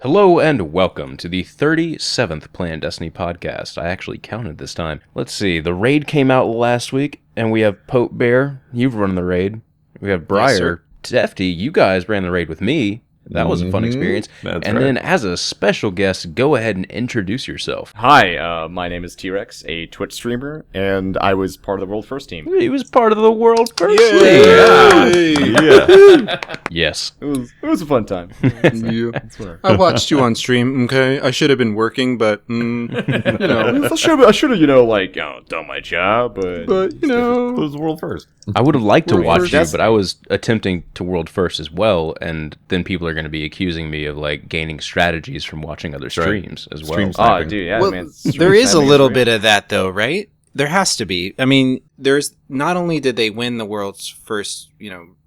Hello and welcome to the 37th PlanetDestiny podcast. I actually counted this time. Let's see, the raid came out last week, and we have Pope Bear. You've run the raid. We have Briar. Yes, Defty, you guys ran the raid with me. That was a fun experience. That's and right. then as a special guest, go ahead and introduce yourself. Hi, my name is T-Rex, a Twitch streamer, and I was part of the World First team. He was part of the World First Yay! League. Yes. It was a fun time. I watched you on stream, okay? I should have been working, but, I should have, done my job, but It was the world first. I would have liked to World watch First. you, but I was attempting to World First as well, and then people are going to be accusing me of like gaining strategies from watching other streams as well. Stream oh, sniping. dude, yeah, well, man. there is a little bit of that, though, right? There has to be. I mean, there's not only did they win the world's first,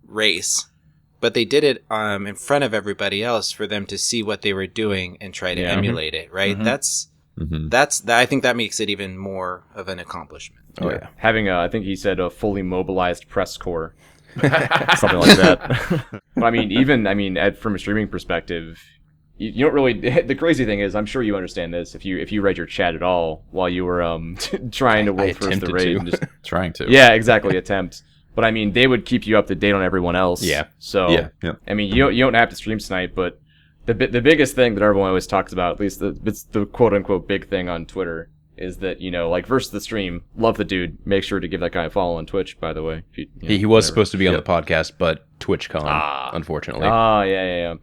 race, but they did it in front of everybody else for them to see what they were doing and try to emulate it, right? Mm-hmm. That's I think that makes it even more of an accomplishment. Oh yeah. Having I think he said a fully mobilized press corps, something like that. But from a streaming perspective, you don't really. The crazy thing is, I'm sure you understand this if you read your chat at all while you were trying to World First the raid. attempted to. Trying to. Yeah, exactly. Attempt. But I mean, they would keep you up to date on everyone else. Yeah. So Yeah. I mean, you don't have to stream snipe, but the biggest thing that everyone always talks about, at least it's the quote unquote big thing on Twitter, is that versus the stream. Love the dude. Make sure to give that guy a follow on Twitch, by the way. He was supposed to be on the podcast, but TwitchCon, unfortunately. Yeah.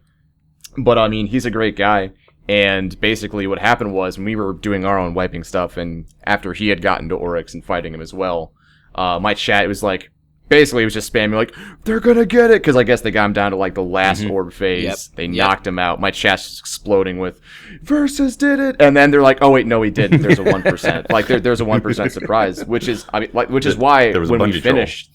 But I mean, he's a great guy. And basically, what happened was when we were doing our own wiping stuff, and after he had gotten to Oryx and fighting him as well, my chat was like. Basically, it was just spamming like, they're gonna get it! Because I guess they got him down to like the last orb phase. Yep. They knocked him out. My chat's just exploding with, Versus did it! And then they're like, oh wait, no, he didn't. There's a 1%. Like, there's a 1% surprise. Which is why There was a when we bungee troll. finished...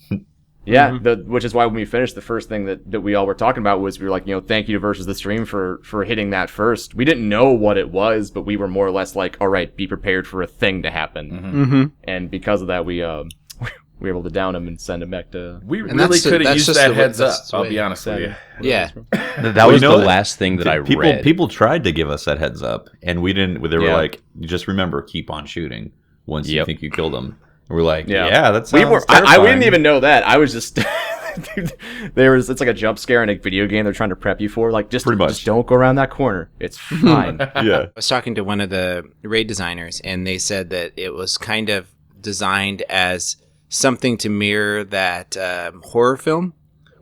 Yeah, which is why when we finished, the first thing that we all were talking about was we were like, thank you to Versus the stream for hitting that first. We didn't know what it was, but we were more or less like, all right, be prepared for a thing to happen. And because of that, we were able to down him and send him back to... We And really that's the- could have that's used just that the way- heads up, that's the I'll way- be honest with you. Yeah. That was the last thing that I read. People tried to give us that heads up, and we didn't. They were Yeah. like, "Just remember, keep on shooting once you Yep. think you killed them." And we're like, Yeah. "Yeah, that sounds We were. terrifying." We didn't even know that. I was just. It's like a jump scare in a video game. They're trying to prep you for. Like, just Pretty much. just don't go around that corner. It's fine. Yeah. I was talking to one of the raid designers, and they said that it was kind of designed as something to mirror that horror film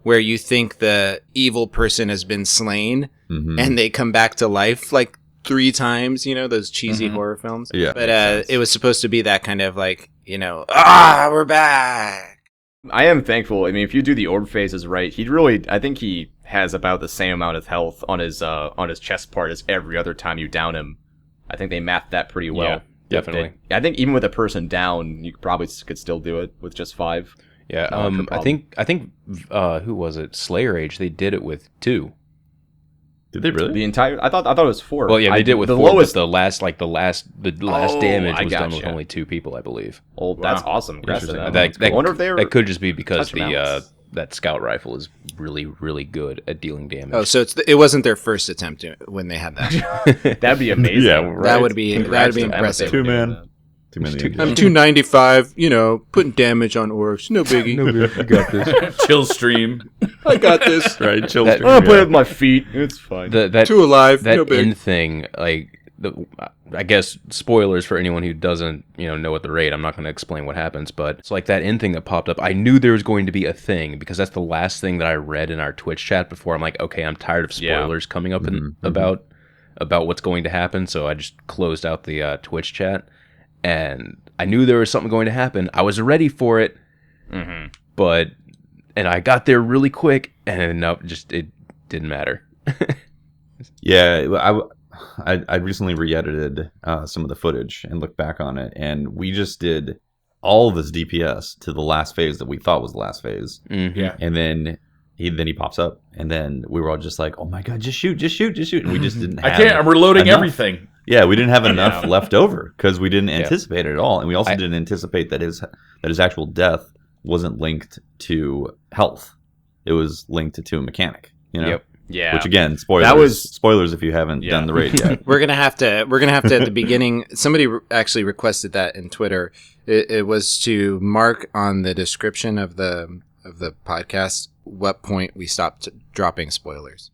where you think the evil person has been slain and they come back to life like 3 times, those cheesy horror films. Yeah. But it was supposed to be that kind of like, we're back. I am thankful. I mean, if you do the orb phases right, I think he has about the same amount of health on his chest part as every other time you down him. I think they mapped that pretty well. Yeah, definitely. I think even with a person down, you probably could still do it with just 5. Yeah, No I think who was it? Slayer Age. They did it with 2. Did they really? The entire I thought it was 4. Well, yeah, they did it with the 4. lowest. But the last damage I was done with gotcha. only 2 people, I believe. Oh, that's awesome. Congrats to Interesting. them. I wonder if they were. That could just be because touch amounts. that scout rifle is really, really good at dealing damage. Oh, so it wasn't their first attempt when they had that. That'd be amazing. Yeah, right. That would be Congrats to them. impressive. Two man. Too many. I'm 295, putting damage on orcs. No biggie. You got this. Chill stream. I got this. Right, chill. That- stream, I'm gonna play yeah. with my feet. It's fine. That 2 alive. that No big. end thing, like I guess spoilers for anyone who doesn't know what the raid. I'm not going to explain what happens, but it's like that end thing that popped up. I knew there was going to be a thing because that's the last thing that I read in our Twitch chat before. I'm like, okay, I'm tired of spoilers coming up about what's going to happen, so I just closed out the Twitch chat. And I knew there was something going to happen. I was ready for it, but I got there really quick, and nope, it didn't matter. Yeah, I recently re-edited some of the footage and looked back on it, and we just did all of this DPS to the last phase that we thought was the last phase. Yeah. And then he pops up, and then we were all just like, "Oh my god, just shoot!" And we just didn't. I can't. I'm reloading enough. everything. Yeah, we didn't have enough left over because we didn't anticipate it at all, and we also didn't anticipate that his actual death wasn't linked to health; it was linked to a mechanic. Yep. Yeah. Which again, spoilers. That was- spoilers if you haven't done the raid yet. We're gonna have to at the beginning. Somebody actually requested that in Twitter. It was to mark on the description of the podcast what point we stopped dropping spoilers.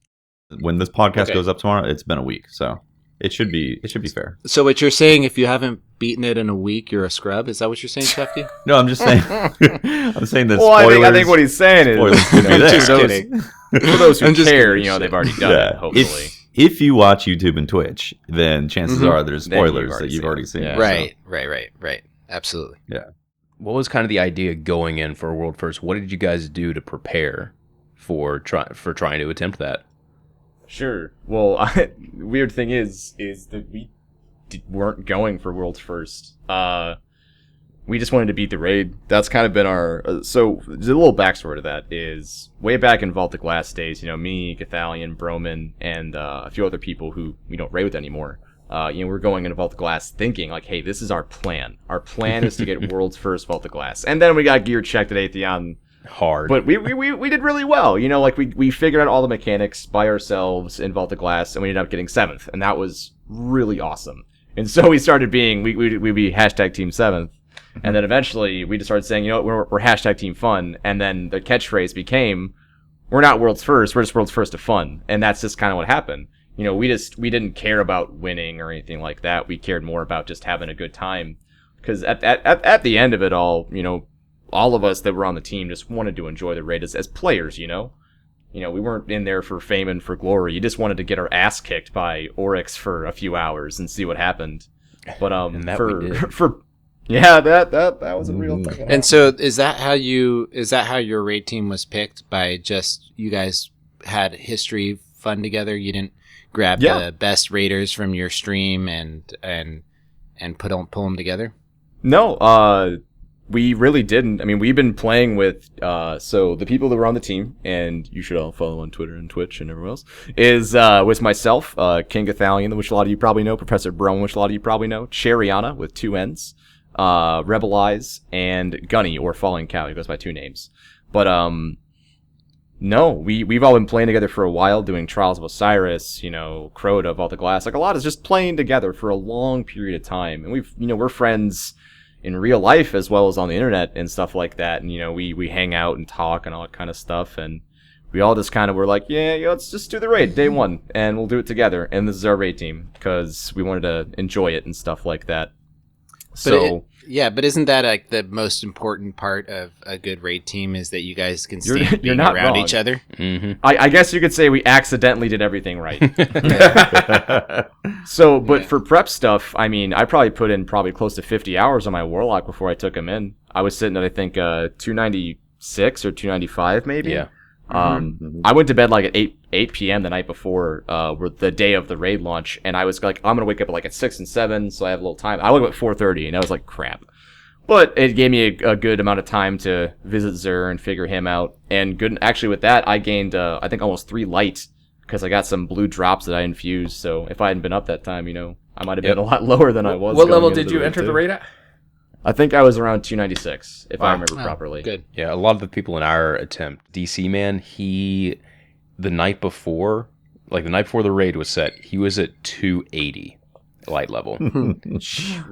When this podcast Okay. goes up tomorrow, it's been a week, so it should be fair. So what you're saying, if you haven't beaten it in a week, you're a scrub? Is that what you're saying, Shefty? No, I'm just saying. I'm saying that. Well, spoilers, I think what he's saying is, spoilers could be there. Just those- kidding. for those who I'm just care, kidding. they've already done it. Hopefully, If you watch YouTube and Twitch, then chances are there's Then you've spoilers already that you've seen already it. seen. Yeah. Right. Absolutely. What was kind of the idea going in for World First? What did you guys do to prepare for trying to attempt that? Sure. Well, weird thing is that we weren't going for World's First. We just wanted to beat the raid. That's kind of been our... so, there's a little backstory to that is, way back in Vault of Glass days, me, Gathalion, Broman, and a few other people who we don't raid with anymore, we're going into Vault of Glass thinking, like, hey, this is our plan. Our plan is to get World's First Vault of Glass. And then we got gear checked at Atheon. Hard. But we did really well. We figured out all the mechanics by ourselves in Vault of Glass, and we ended up getting 7th. And that was really awesome. And so we started being, we'd be hashtag Team 7th. And then eventually we just started saying, we're hashtag Team Fun. And then the catchphrase became, we're not World's First, we're just World's First of Fun. And that's just kind of what happened. We didn't care about winning or anything like that. We cared more about just having a good time. Because at the end of it all, all of us that were on the team just wanted to enjoy the raid as players, we weren't in there for fame and for glory. You just wanted to get our ass kicked by Oryx for a few hours and see what happened. But And that we did. that was a real thing. And so is that how your raid team was picked, by just you guys had history fun together? You didn't grab the best raiders from your stream and pull them together? No, we really didn't. I mean, we've been playing with, so the people that were on the team, and you should all follow on Twitter and Twitch and everywhere else, was myself, King Gathalion, which a lot of you probably know, Professor Brome, which a lot of you probably know, Cheriana with 2 N's, Rebel Eyes, and Gunny, or Falling Cow. He goes by 2 names. But, no, we've all been playing together for a while, doing Trials of Osiris, Crota, Vault of Glass. Like, a lot is just playing together for a long period of time. And we're friends in real life as well as on the internet and stuff like that. And, we hang out and talk and all that kind of stuff. And we all just kind of were like, let's just do the raid day 1 and we'll do it together. And this is our raid team because we wanted to enjoy it and stuff like that. But isn't that like the most important part of a good raid team, is that you guys can You're stand being not around wrong. each other? Mm-hmm. I guess you could say we accidentally did everything right. So, but for prep stuff, I mean, I probably put in close to 50 hours on my Warlock before I took him in. I was sitting at, I think, 296 or 295 maybe. Yeah. I went to bed like at 8 p.m. the night before, the day of the raid launch, and I was like, I'm gonna wake up at 6 and 7, so I have a little time. I woke up at 4:30, and I was like, crap. But it gave me a good amount of time to visit Zur and figure him out. And actually with that, I gained, I think almost 3 light, because I got some blue drops that I infused. So if I hadn't been up that time, I might have been a lot lower than I was. What going level into did you enter the raid at? I think I was around 296, if I remember Oh, properly. Good. Yeah, a lot of the people in our attempt, DC Man, the night before the raid was set, he was at 280 light level.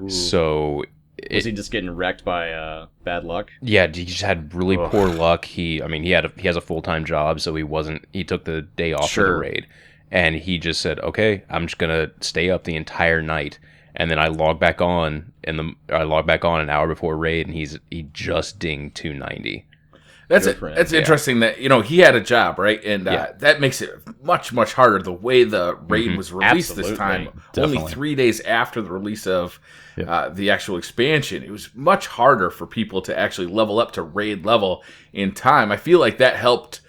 So Was he just getting wrecked by bad luck? yeah, he just had really poor luck. He has a full-time job, so he took the day off for the Sure. raid, and he just said, okay, I'm just gonna stay up the entire night. And then I log back on an hour before raid, and he just dinged 290. That's Good for him. That's interesting that he had a job, right? And that makes it much harder. The way the raid was released this Absolutely. time, Definitely. only 3 days after the release of the actual expansion, it was much harder for people to actually level up to raid level in time. I feel like that helped.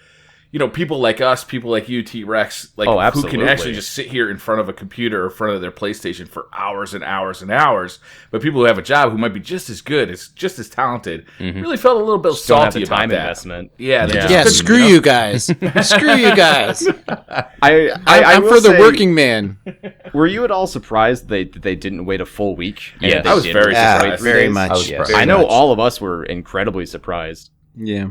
People like us, people like you, T-Rex, who can absolutely. actually just sit here in front of a computer or in front of their PlayStation for hours and hours and hours. But people who have a job who might be just as good, just as talented, really felt a little bit Just don't have salty the time about that. investment. Yeah, they just Yeah, couldn't, screw you guys. Screw you guys. I'm will for the say, working man. Were you at all surprised they didn't wait a full week? and Yes. they I was did very release it surprised. right Very days? much. I was Yes. surprised. I know much. all of us were incredibly surprised. Yeah.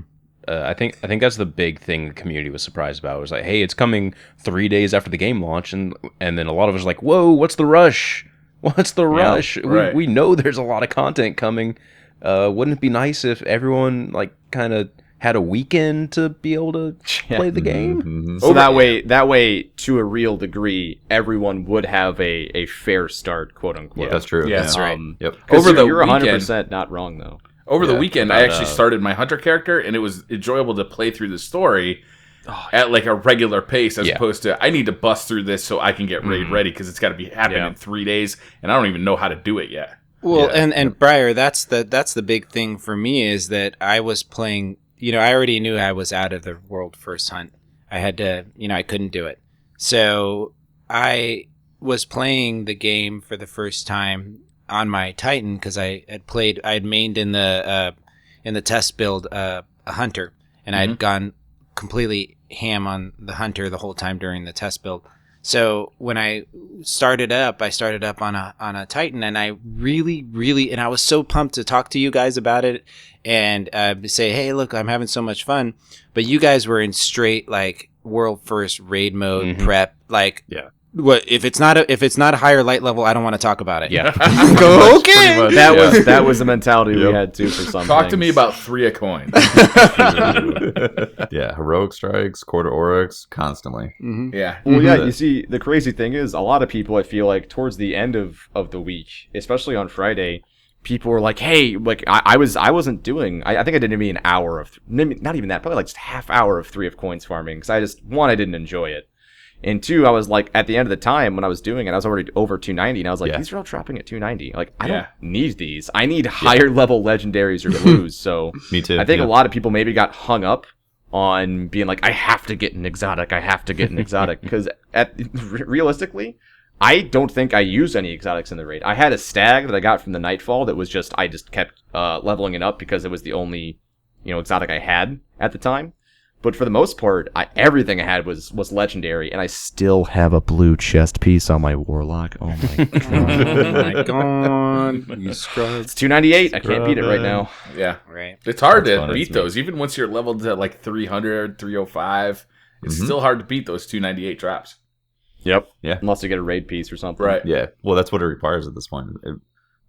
I think that's the big thing the community was surprised about. It was like, hey, it's coming 3 days after the game launch, and then a lot of us were like, whoa, what's the rush? What's the rush? right. We know there's a lot of content coming. Wouldn't it be nice if everyone like kind of had a weekend to be able to play the game? Mhm. So that way, to a real degree, everyone would have a fair start, quote unquote. That's true. Yeah. That's right. Yep. Over the you're weekend- 100% not wrong though. Over the Yeah, weekend, I actually started my hunter character, and it was enjoyable to play through the story at like a regular pace, as opposed to I need to bust through this so I can get raid ready because it's got to be happening in 3 days, and I don't even know how to do it yet. Well, and Briar, that's the big thing for me is that I was playing. I already knew I was out of the world first hunt. I had to, I couldn't do it. So I was playing the game for the first time on my Titan because I had mained in the test build a hunter, and I had gone completely ham on the hunter the whole time during the test build. So when I started up on a Titan, and I really, and I was so pumped to talk to you guys about it and say, hey, look, I'm having so much fun. But you guys were in straight like world first raid mode prep, like what if it's not a higher light level, I don't want to talk about it. Yeah. Go okay. That was the mentality we had too for some. Talk to me about 3 a coin. Yeah, heroic strikes, quarter oryx, constantly. Yeah. Well, yeah, you see, the crazy thing is, a lot of people, I feel like, towards the end of the week, especially on Friday, people were like, hey, like, I wasn't doing, I think I did maybe an hour of, maybe not even that, probably like just half hour of 3 of coins farming, because I didn't enjoy it. And 2, I was like, at the end of the time when I was doing it, I was already over 290, and I was like, these are all dropping at 290. Like, I don't need these. I need higher level legendaries or blues. So Me too. I think a lot of people maybe got hung up on being like, I have to get an exotic. Because realistically, I don't think I used any exotics in the raid. I had a stag that I got from the Nightfall that was just, I just kept leveling it up because it was the only, exotic I had at the time. But for the most part, everything I had was legendary, and I still have a blue chest piece on my Warlock. Oh my god. Oh my god. You scrub. It's 298. I can't beat it right now. Yeah. Right. It's hard to funny. beat those. Even once you're leveled to like 300, 305, it's still hard to beat those 298 drops. Yep. Yeah. Unless you get a raid piece or something. Right. Yeah, well, that's what it requires at this point.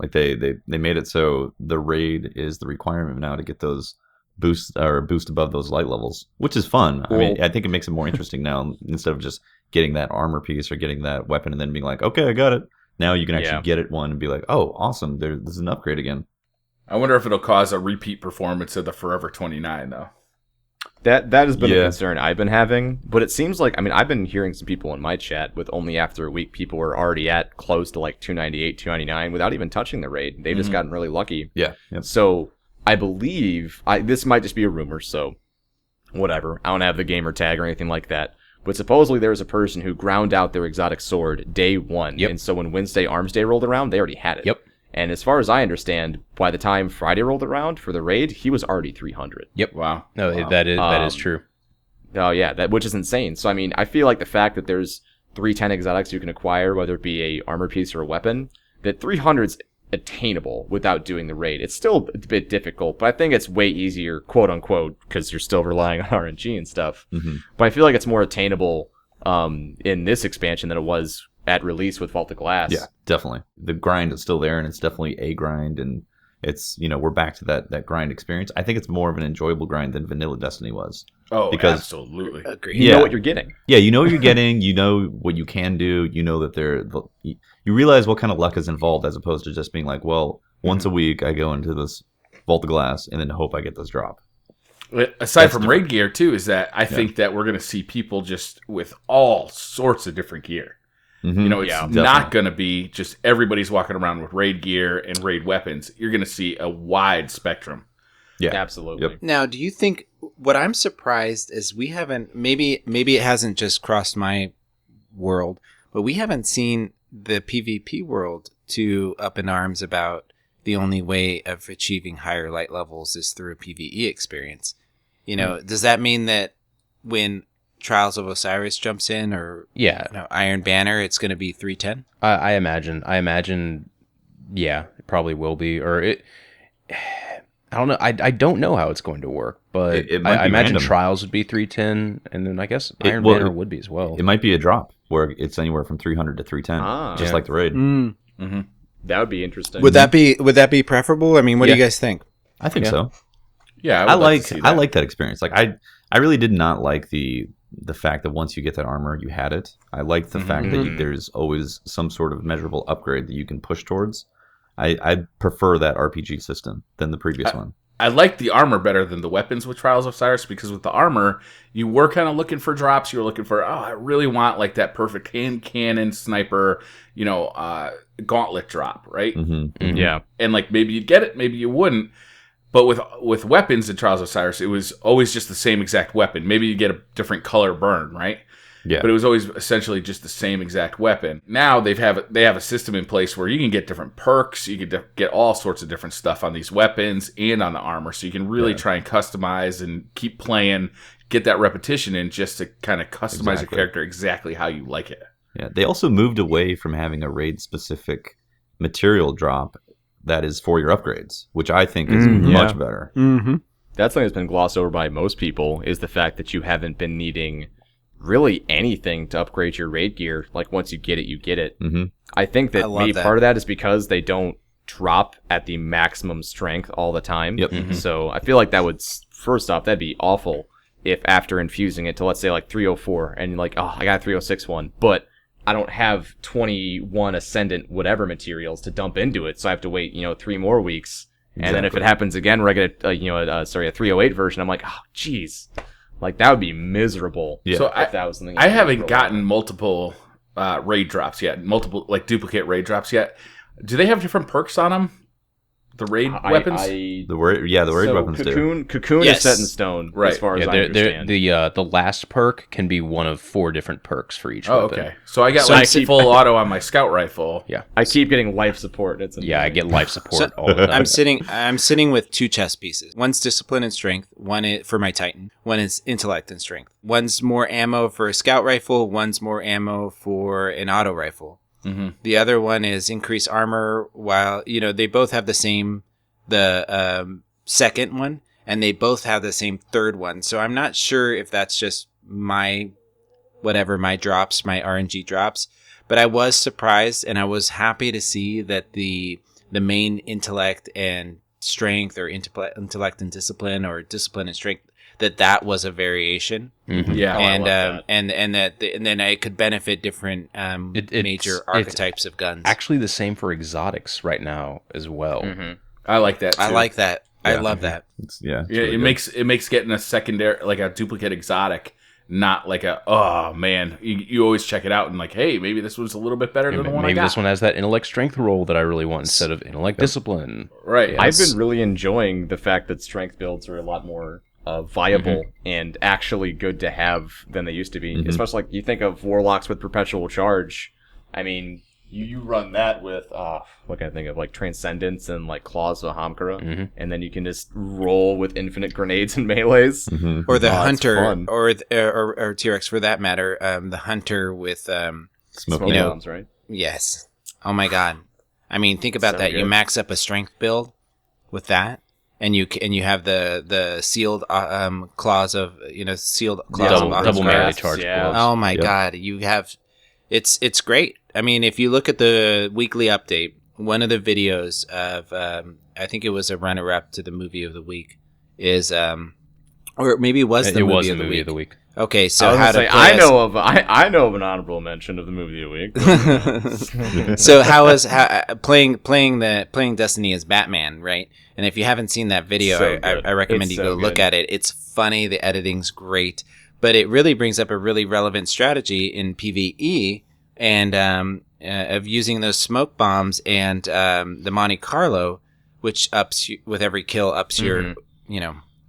Like they made it so the raid is the requirement now to get those boost above those light levels, which is fun. I mean, I think it makes it more interesting now instead of just getting that armor piece or getting that weapon and then being like, okay, I got it. Now you can actually get it one and be like, oh, awesome, this is an upgrade again. I wonder if it'll cause a repeat performance of the Forever 29 though. That has been a concern I've been having, but it seems like, I've been hearing some people in my chat with only after a week, people were already at close to like 298, 299 without even touching the raid. They've just gotten really lucky. Yeah. Yep. So I believe, this might just be a rumor, so whatever. I don't have the gamer tag or anything like that. But supposedly there was a person who ground out their exotic sword day 1. Yep. And so when Wednesday Arms Day rolled around, they already had it. Yep. And as far as I understand, by the time Friday rolled around for the raid, he was already 300. Yep. Wow. No, that is true. Oh, yeah, which is insane. So, I feel like the fact that there's 310 exotics you can acquire, whether it be a armor piece or a weapon, that 300's attainable without doing the raid. It's still a bit difficult, but I think it's way easier, quote unquote, because you're still relying on RNG and stuff. But I feel like it's more attainable in this expansion than it was at release with Vault of Glass. Yeah, definitely. The grind is still there, and it's definitely a grind, and it's, we're back to that grind experience. I think it's more of an enjoyable grind than Vanilla Destiny was. Oh, because absolutely. Agreed. You know what you're getting. Yeah, you know what you're getting. You know what you can do. You know that you realize what kind of luck is involved, as opposed to just being like, well, once a week I go into this Vault of Glass and then hope I get this drop. Aside from raid gear, too, is that I think that we're going to see people just with all sorts of different gear. It's not going to be just everybody's walking around with raid gear and raid weapons. You're going to see a wide spectrum. Yeah, Absolutely. Yep. Now, do you think what I'm surprised is we haven't, maybe it hasn't just crossed my world, but we haven't seen the PvP world too up in arms about the only way of achieving higher light levels is through a PvE experience. Does that mean that when Trials of Osiris jumps in or Iron Banner, it's going to be 310? I imagine, yeah, it probably will be. Or I don't know. I don't know how it's going to work, but It might I be imagine random. Trials would be 310, and then I guess Iron well, Banner would be as well. It might be a drop where it's anywhere from 300 to 310, just Yeah. like the raid. That would be interesting. Would that be preferable? I mean, what do you guys think? I think Yeah. so. Yeah, I would like to see that. like that experience. Like I really did not like the fact that once you get that armor, you had it. I liked the fact that there's always some sort of measurable upgrade that you can push towards. I prefer that RPG system than the previous one. I like the armor better than the weapons with Trials of Cyrus, because with the armor, you were kind of looking for drops. You were looking for, I really want like that perfect hand cannon sniper, gauntlet drop, right? Yeah. And like maybe you'd get it, maybe you wouldn't. But with weapons in Trials of Cyrus, it was always just the same exact weapon. Maybe you get a different color burn, right? Yeah. But it was always essentially just the same exact weapon. Now they have a system in place where you can get different perks. You can get all sorts of different stuff on these weapons and on the armor. So you can really try and customize and keep playing, get that repetition in, just to kind of customize your character exactly how you like it. Yeah. They also moved away from having a raid specific material drop that is for your upgrades, which I think is much better. Mm-hmm. That's something that's been glossed over by most people, is the fact that you haven't been needing really anything to upgrade your raid gear. Like once you get it, you get it. Mm-hmm. I think I that love maybe that. part of that is because they don't drop at the maximum strength all the time. Yep. So I feel like that would, first off, that'd be awful if after infusing it to, let's say, like 304, and like, oh, I got a 306 one, but I don't have 21 Ascendant whatever materials to dump into it, so I have to wait, 3 more weeks. And then if it happens again, where I get a 308 version, I'm like, oh, jeez. Like, that would be miserable. Yeah. So if that was something. I haven't gotten multiple raid drops yet, multiple like duplicate raid drops yet. Do they have different perks on them? The raid weapons? The raid weapons do. Cocoon Yes. is set in stone, Right. as far as Yeah, I understand. the last perk can be one of 4 different perks for each Oh, weapon. okay. So I got So like I keep- full auto on my scout rifle. Yeah. I keep getting life support. It's Yeah, I annoying. get life support all the time. I'm sitting with 2 chest pieces. One's discipline and strength. One is for my Titan. One is intellect and strength. One's more ammo for a scout rifle. One's more ammo for an auto rifle. Mm-hmm. The other one is increase armor. While they both have the same second one, and they both have the same third one. So I'm not sure if that's just my drops, my RNG drops. But I was surprised, and I was happy to see that the main intellect and strength, or intellect and discipline, or discipline and strength, that was a variation. Mhm. Yeah. Oh, I and love that. and then it could benefit different major it's archetypes of guns. Actually, the same for exotics right now as well. Mhm. I like that too. I like that. I Yeah. love that. It's Yeah, really it good. makes getting a secondary, like a duplicate exotic, not like a, oh man, you always check it out and like, hey, maybe this was a little bit better than the one I Maybe got. this one has that intellect strength roll that I really want instead of intellect discipline. Right. Yeah. I've been really enjoying the fact that strength builds are a lot more viable and actually good to have than they used to be. Especially like you think of warlocks with perpetual charge. I mean, you run that with what can I think of, like Transcendence and like Claws of Hamkara, and then you can just roll with infinite grenades and melees. Mhm. Or the Oh, it's hunter, fun. or T-Rex for that matter, the hunter with Smoke Smoke You know, bombs, right? yes. Oh my god! I mean, think about So that. You good. max up a strength build with that, and you have the sealed claws of sealed claws of Double melee grasps, charge yeah. gloves. Oh my Yep. god, you have it's great. I mean, if you look at the weekly update, one of the videos of I think it was a runner up to the movie of the week is or maybe it was the It movie, was of, the the movie week. of the week. Okay, so I was how gonna to say, play I know of an honorable mention of the movie of the week. So how playing Destiny as Batman, right? And if you haven't seen that video, So I good. recommend It's you so go look good. at it. It's funny, the editing's great, but it really brings up a really relevant strategy in PvE and of using those smoke bombs and the Monte Carlo, which ups with every kill ups your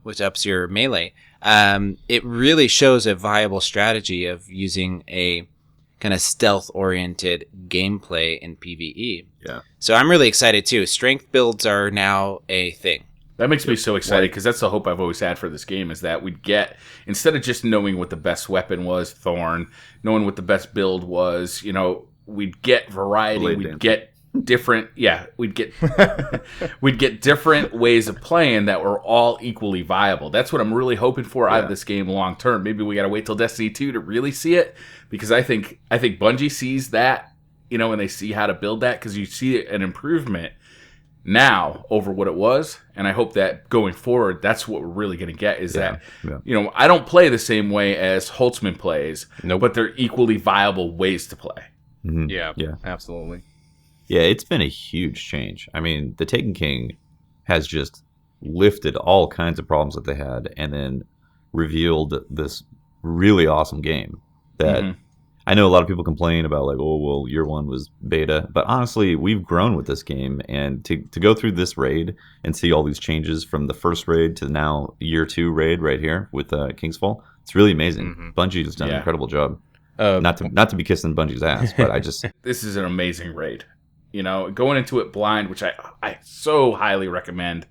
which ups your melee. It really shows a viable strategy of using a kind of stealth-oriented gameplay in PvE. Yeah. So I'm really excited too. Strength builds are now a thing. That makes me so excited because that's the hope I've always had for this game, is that we'd get, instead of just knowing what the best weapon was, Thorn, knowing what the best build was, we'd get variety, Blade we'd dancing. get different. Yeah, we'd get different ways of playing that were all equally viable. That's what I'm really hoping for out of this game long term. Maybe we got to wait till Destiny 2 to really see it, because I think Bungie sees that, and they see how to build that, because you see an improvement now over what it was, and I hope that going forward, that's what we're really going to get, is that I don't play the same way as Holtzman plays, but they're equally viable ways to play. Mm-hmm. Yeah, absolutely. Yeah, it's been a huge change. I mean, the Taken King has just lifted all kinds of problems that they had, and then revealed this really awesome game that I know a lot of people complain about, like, oh, well, year one was beta. But honestly, we've grown with this game. And to go through this raid and see all these changes from the first raid to now year 2 raid right here with Kingsfall, it's really amazing. Bungie has done an incredible job. Not to be kissing Bungie's ass, but I just... This is an amazing raid. Going into it blind, which I so highly recommend,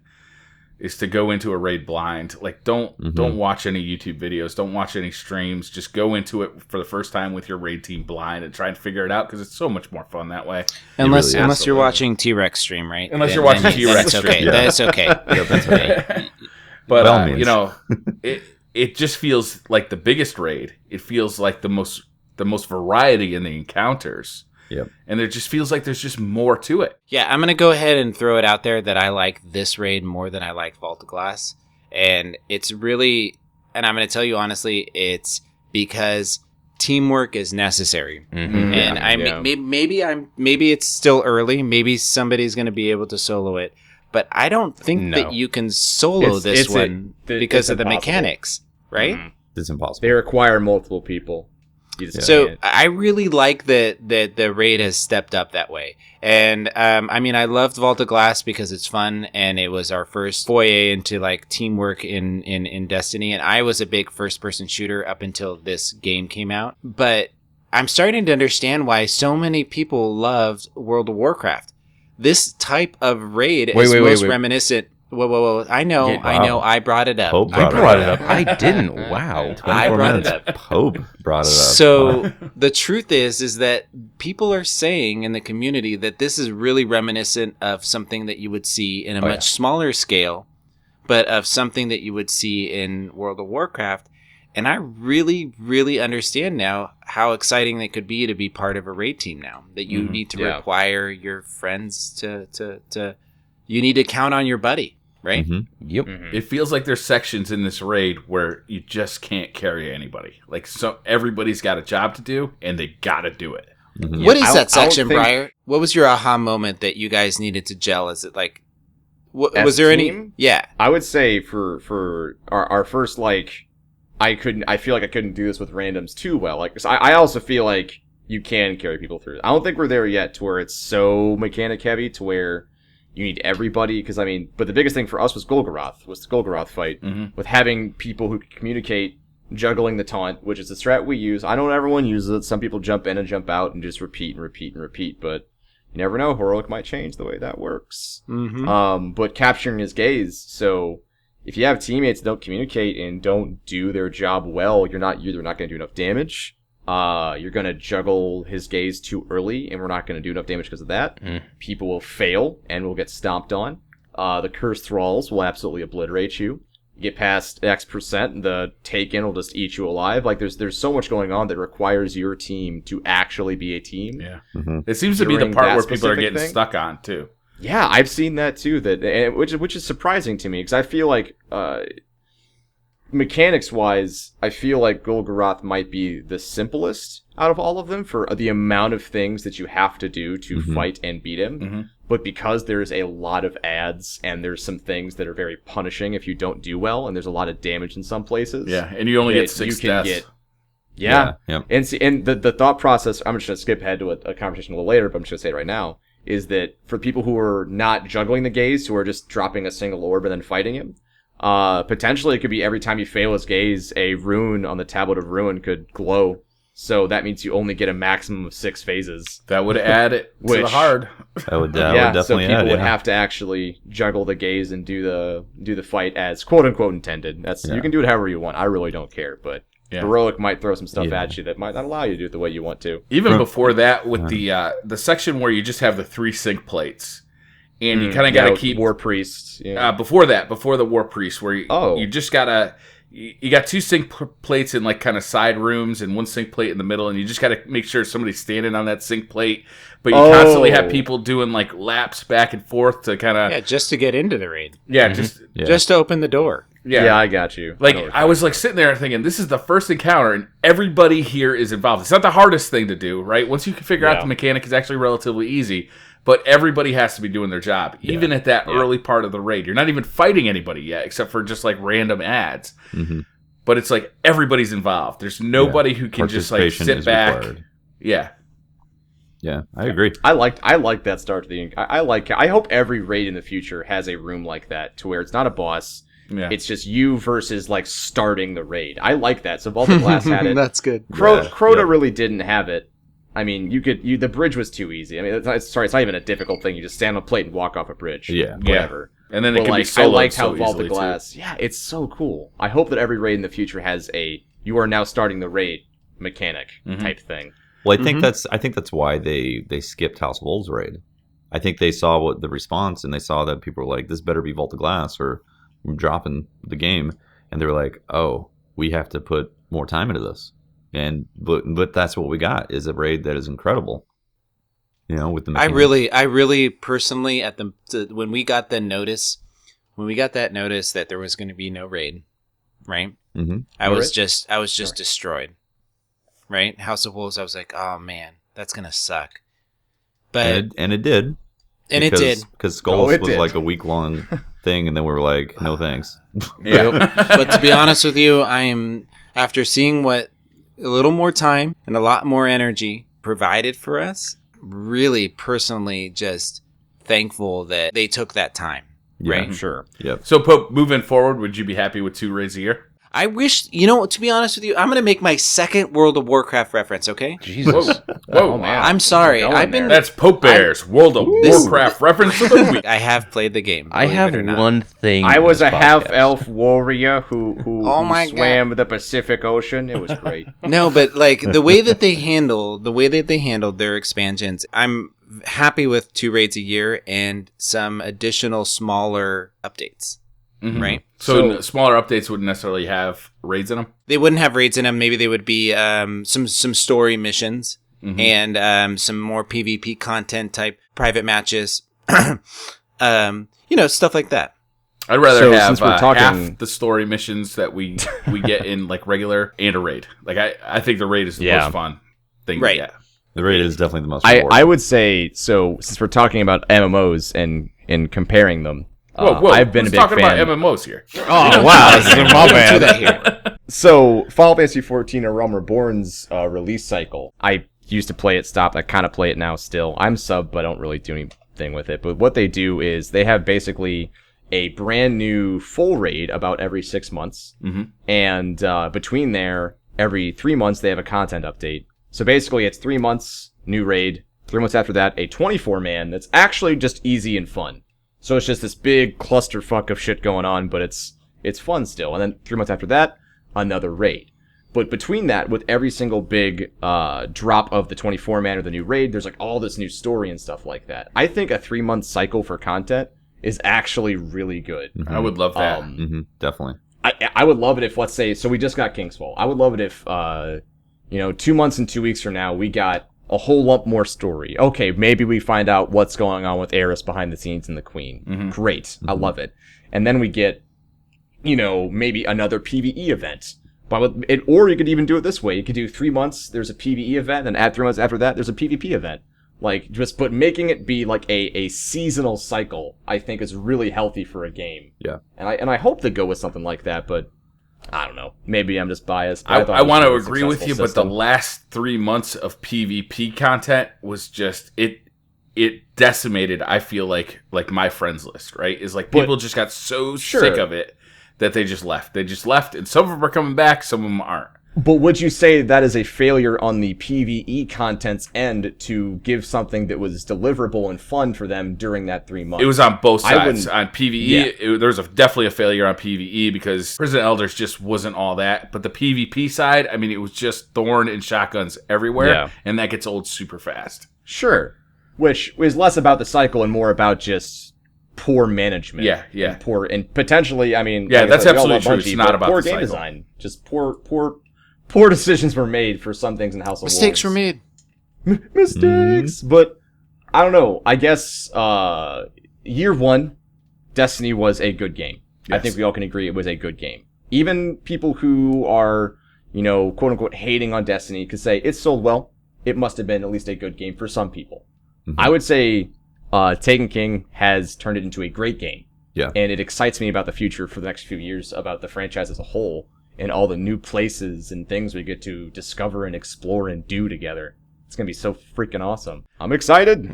is to go into a raid blind. Like, don't watch any YouTube videos, don't watch any streams. Just go into it for the first time with your raid team blind and try and figure it out, because it's so much more fun that way. Unless you're watching T-Rex stream, right? Unless you're watching T-Rex stream. Okay. That's okay. That's okay. But it just feels like the biggest raid. It feels like the most variety in the encounters. Yep. And it just feels like there's just more to it. Yeah, I'm going to go ahead and throw it out there that I like this raid more than I like Vault of Glass. And it's really, and I'm going to tell you honestly, it's because teamwork is necessary. Mm-hmm. And maybe it's still early. Maybe somebody's going to be able to solo it. But I don't think that you can solo this one because of the mechanics, right? Mm-hmm. It's impossible. They require multiple people. So I really like that the raid has stepped up that way. And I loved Vault of Glass because it's fun, and it was our first foray into like teamwork in Destiny. And I was a big first person shooter up until this game came out. But I'm starting to understand why so many people loved World of Warcraft. This type of raid is most reminiscent. Whoa. I know. I brought it up. I brought it up. I didn't. Wow. I brought it up. Pope brought it up. So the truth is that people are saying in the community that this is really reminiscent of something that you would see in a much smaller scale, but of something that you would see in World of Warcraft. And I really, really understand now how exciting it could be to be part of a raid team now. That you need to require your friends to you need to count on your buddy. Right? Mm-hmm. Yep. Mm-hmm. It feels like there's sections in this raid where you just can't carry anybody. Like, so everybody's got a job to do, and they got to do it. Mm-hmm. What is that section, Briar? What was your aha moment that you guys needed to gel? Is it like, was there any? Yeah, I would say for our first, like, I feel like I couldn't do this with randoms too well. Like, I also feel like you can carry people through. I don't think we're there yet to where it's so mechanic heavy to where you need everybody, because but the biggest thing for us was the Golgaroth fight, with having people who could communicate, juggling the taunt, which is the strat we use. I know everyone uses it. Some people jump in and jump out and just repeat, but you never know. Heroic might change the way that works. Mm-hmm. But capturing his gaze, so if you have teammates that don't communicate and don't do their job well, you're not going to do enough damage. You're going to juggle his gaze too early, and we're not going to do enough damage because of that. People will fail and will get stomped on. The cursed thralls will absolutely obliterate you. You get past X%, the Taken will just eat you alive. Like, there's so much going on that requires your team to actually be a team. Yeah. It seems to be the part where people are getting stuck on, too. Yeah, I've seen that, too, which is surprising to me, because I feel like... mechanics-wise, I feel like Golgaroth might be the simplest out of all of them for the amount of things that you have to do to fight and beat him. But because there's a lot of ads and there's some things that are very punishing if you don't do well, and there's a lot of damage in some places. Yeah, and you only get 6 deaths. Yeah. Yep. And the thought process, I'm just going to skip ahead to a conversation a little later, but I'm just going to say it right now, is that for people who are not juggling the gaze, who are just dropping a single orb and then fighting him, potentially it could be every time you fail his gaze, a rune on the Tablet of Ruin could glow. So that means you only get a maximum of 6 phases. That would add it to the hard. That would definitely so people add, would have to actually juggle the gaze and do the fight as quote unquote intended. You can do it however you want. I really don't care, but Heroic might throw some stuff at you that might not allow you to do it the way you want to. Even before that, with the section where you just have the 3 sync plates, and you kind of got to keep War Priests. Before the War Priest, where you just gotta. You got 2 sync plates in like kind of side rooms and 1 sync plate in the middle, and you just got to make sure somebody's standing on that sync plate. But you constantly have people doing like laps back and forth to kind of just to get into the raid. Yeah, just to open the door. Yeah, I got you. Like I was like sitting there thinking, this is the first encounter, and everybody here is involved. It's not the hardest thing to do, right? Once you can figure out the mechanic, it's actually relatively easy. But everybody has to be doing their job, even at that early part of the raid. You're not even fighting anybody yet, except for just like random ads. Mm-hmm. But it's like everybody's involved. There's nobody who can just like sit back. Required. Yeah, I agree. I like that start to the. I hope every raid in the future has a room like that to where it's not a boss. Yeah. It's just you versus like starting the raid. I like that. So Vault of Glass had it. That's good. Crota really didn't have it. I mean, the bridge was too easy. I mean, it's not even a difficult thing. You just stand on a plate and walk off a bridge. Yeah. Whatever. And then it can be I soloed liked how so Vault of easily, Glass. too. Yeah, it's so cool. I hope that every raid in the future has a you are now starting the raid mechanic type thing. Well, I think that's why they skipped House of Wolves raid. I think they saw what the response, and they saw that people were like, "This better be Vault of Glass, or I'm dropping the game." And they were like, "Oh, we have to put more time into this." But that's what we got, is a raid that is incredible. With the mechanics. I really personally when we got that notice that there was going to be no raid, right? Mm-hmm. I was just destroyed. Right? House of Wolves, I was like, "Oh man, that's going to suck." But and it did. And it did. Because Skulls was like a week-long thing, and then we were like, no thanks. But to be honest with you, I am, after seeing what a little more time and a lot more energy provided for us, really personally just thankful that they took that time. Right? Sure. Yep. So, Pope, moving forward, would you be happy with 2 raids a year? I wish, to be honest with you, I'm going to make my second World of Warcraft reference, okay? Jesus. Whoa, man. I'm sorry. That's Pope Bear's World of Warcraft reference of the week. I have played the game. I have one thing. I was a in this podcast. half-elf warrior who my swam the Pacific Ocean. It was great. No, but like the way that they handled their expansions, I'm happy with 2 raids a year and some additional smaller updates. Mm-hmm. Right? So smaller updates wouldn't necessarily have raids in them? They wouldn't have raids in them. Maybe they would be some story missions and some more PvP content type private matches. Stuff like that. I'd rather have since we're talking... half the story missions that we get in like regular and a raid. Like I think the raid is the most fun thing to get. The raid is definitely the most rewarding. I would say, so since we're talking about MMOs and comparing them, Whoa! I've been a big talking fan. about MMOs here. Oh wow, this is my bad. So, Final Fantasy XIV: A Realm Reborn's release cycle. I used to play it, stopped. I kind of play it now still. I'm sub, but I don't really do anything with it. But what they do is they have basically a brand new full raid about every 6 months, and between there, every 3 months they have a content update. So basically, it's 3 months new raid. 3 months after that, a 24-man that's actually just easy and fun. So it's just this big clusterfuck of shit going on, but it's fun still. And then 3 months after that, another raid. But between that, with every single big drop of the 24-man or the new raid, there's like all this new story and stuff like that. I think a 3-month cycle for content is actually really good. Mm-hmm. I would love that. Definitely. I would love it if, let's say, so we just got Kingsfall. I would love it if, 2 months and 2 weeks from now, we got a whole lump more story. Okay, maybe we find out what's going on with Aerys behind the scenes and the Queen. Great. I love it. And then we get, maybe another PvE event. Or you could even do it this way. You could do 3 months, there's a PvE event, and add 3 months after that, there's a PvP event. But making it be like a seasonal cycle, I think is really healthy for a game. Yeah. And I hope they go with something like that, but I don't know. Maybe I'm just biased. I want to agree with you, but the last 3 months of PvP content was just it decimated. I feel like my friends list, right? Is like people just got so sick of it that they just left. They just left, and some of them are coming back, some of them aren't. But would you say that is a failure on the PvE content's end to give something that was deliverable and fun for them during that 3 months? It was on both I sides. wouldn't- On PvE, there was definitely a failure on PvE because Prison Elders just wasn't all that. But the PvP side, I mean, it was just thorn and shotguns everywhere, Yeah. and that gets old super fast. Sure. Which is less about the cycle and more about just poor management. Yeah. And potentially, I mean, Yeah, like I that's said, we all absolutely love true. Bungie, It's not but about poor the game cycle. design. Just poor decisions were made for some things in House of Mistakes were Wolves. made. Mistakes. But I don't know. I guess year 1, Destiny was a good game. I Yes. think we all can agree it was a good game. Even people who are, quote unquote, hating on Destiny could say it sold well. It must have been at least a good game for some people. Mm-hmm. I would say Taken King has turned it into a great game. Yeah. And it excites me about the future for the next few years, about the franchise as a whole, and all the new places and things we get to discover and explore and do together. It's going to be so freaking awesome. I'm excited.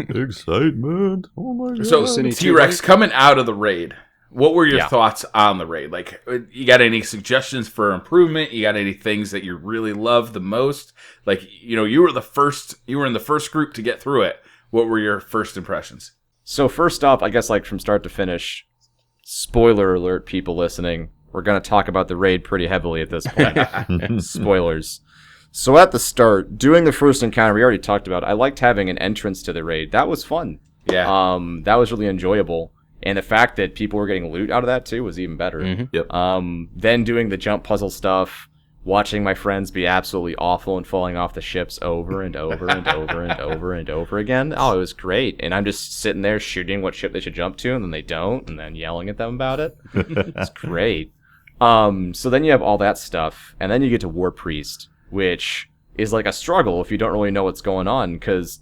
Excitement. Oh my god. So, Destiny 2, T-Rex, right? coming out of the raid, what were your Yeah. thoughts on the raid? Like, you got any suggestions for improvement? You got any things that you really love the most? Like, you were in the first group to get through it. What were your first impressions? So first off, I guess like from start to finish, spoiler alert, people listening, we're going to talk about the raid pretty heavily at this point. Spoilers. So at the start, doing the first encounter, we already talked about, I liked having an entrance to the raid. That was fun. Yeah. That was really enjoyable. And the fact that people were getting loot out of that too was even better. Mhm. Yep. Then doing the jump puzzle stuff, watching my friends be absolutely awful and falling off the ships over and over and over and over and over again. Oh, it was great. And I'm just sitting there shooting what ship they should jump to, and then they don't, and then yelling at them about it. It's great. So then you have all that stuff, and then you get to War Priest, which is like a struggle if you don't really know what's going on, because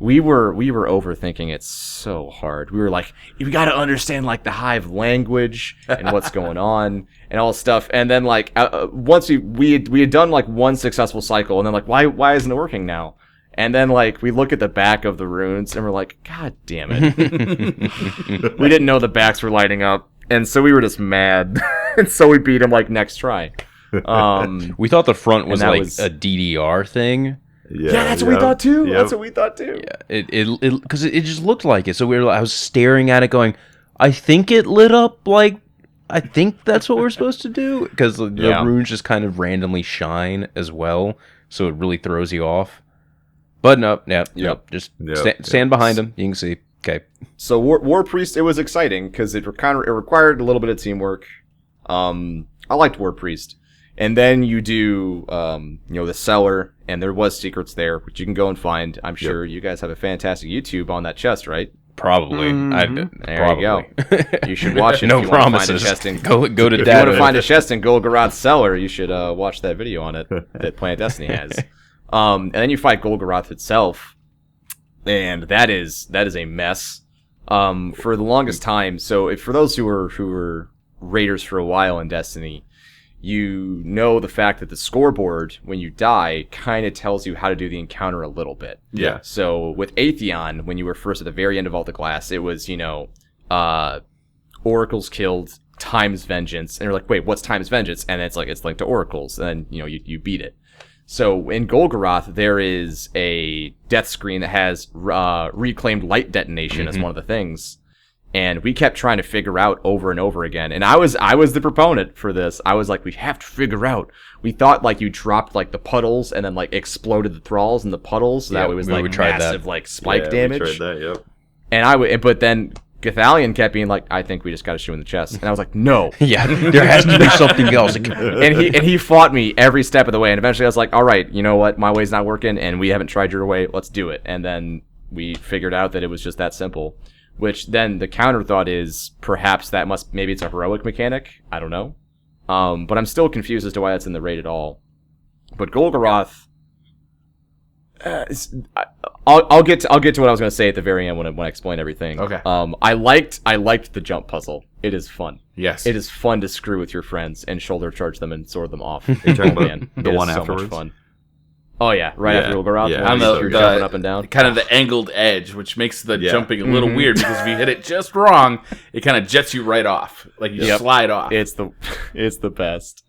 we were overthinking it so hard. We were like, we got to understand like the Hive language and what's going on and all this stuff. And then like once we had done like one successful cycle, and then like why isn't it working now? And then like we look at the back of the runes and we're like, God damn it, we didn't know the backs were lighting up, and so we were just mad, and so we beat him like next try. We thought the front was And that like was- a DDR thing. Yeah, that's what we thought too. Yep. That's what we thought too. Because it just looked like it. So I was staring at it, going, I think it lit up like. I think that's what we're supposed to do, because the Yeah. runes just kind of randomly shine as well, so it really throws you off. But no, just stand behind them. You can see. Okay. So War Priest, it was exciting because it required a little bit of teamwork. I liked War Priest, and then you do the cellar, and there was secrets there which you can go and find. I'm sure you guys have a fantastic YouTube on that chest, right? Probably. There you go. You should watch it. No if you want to find a promises. chest in, Go to if you want to data. find a chest in Golgaroth's cellar, you should watch that video on it that PlanetDestiny has. And then you fight Golgaroth itself, and that is a mess. For the longest time. So for those who were raiders for a while in Destiny, you know the fact that the scoreboard when you die kind of tells you how to do the encounter a little bit. Yeah. So with Atheon, when you were first at the very end of All the Glass, it was Oracles killed times Vengeance, and you're like, wait, what's times Vengeance? And it's linked to Oracles, and then you beat it. So in Golgaroth, there is a death screen that has reclaimed light detonation as one of the things, and we kept trying to figure out over and over again. And I was the proponent for this. I was like, we have to figure out. We thought like you dropped like the puddles and then like exploded the thralls in the puddles, so that way it was we like tried that. massive like spike We damage. tried that, yep. And but then Gathalion kept being like, I think we just got to shoot in the chest, and I was like, no. Yeah, there has to be something else. And he fought me every step of the way, and eventually I was like, all right, you know what, my way's not working, and we haven't tried your way, let's do it. And then we figured out that it was just that simple, which then the counter thought is perhaps maybe it's a heroic mechanic, I don't know, but I'm still confused as to why that's in the raid at all. But Golgaroth, I'll get to what I was going to say at the very end when I explain everything. Okay. I liked the jump puzzle. It is fun. Yes. It is fun to screw with your friends and shoulder charge them and sword them off. Are you talking about Man, the it is one so much afterwards? fun. Oh yeah, right after Golgaroth. Yeah. On You're jumping up and down. kind of the angled edge, which makes the jumping a Mm-hmm. little weird because if you hit it just wrong, it kind of jets you right off, like you slide off. It's the best.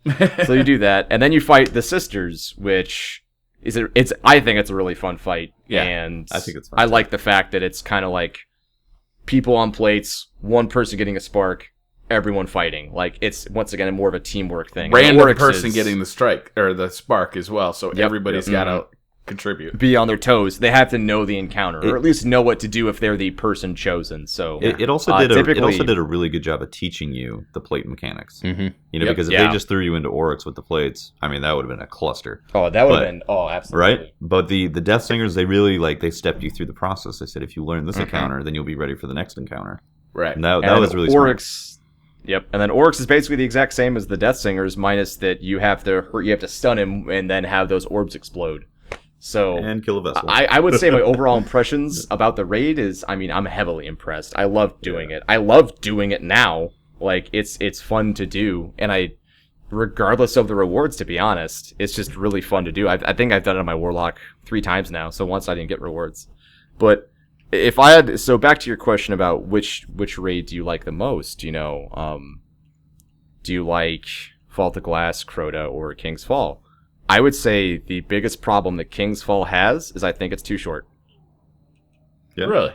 So you do that, and then you fight the sisters, which I think it's a really fun fight. Yeah, and I think it's fun I too. like the fact that it's kind of like people on plates, one person getting a spark, everyone fighting. Like it's once again more of a teamwork thing. Random Oryx person is- getting the strike or the spark as well, so everybody's got to contribute. be on their toes. They have to know the encounter, or at least know what to do if they're the person chosen. So It also did typically- a really good job of teaching you the plate mechanics. Mhm. You know, Yep. because if Yeah. they just threw you into Oryx with the plates, I mean, that would have been a cluster, Oh, that would have But- been absolutely right? But the Death Singers, they really they stepped you through the process. They said if you learn this encounter, then you'll be ready for the next encounter. Right. And that And was really smart. Oryx. Yep, and then Oryx is basically the exact same as the Death Singers, minus that you have to stun him and then have those orbs explode. So And kill a vessel. I would say my overall impressions about the raid is, I mean, I'm heavily impressed. I love doing it. I love doing it now. Like it's fun to do, and regardless of the rewards, to be honest, it's just really fun to do. I think I've done it on my Warlock 3 times now. So once I didn't get rewards, but if I had, so back to your question about which raid do you like the most? Do you like Vault of Glass, Crota, or King's Fall? I would say the biggest problem that King's Fall has is I think it's too short. Yeah. Really?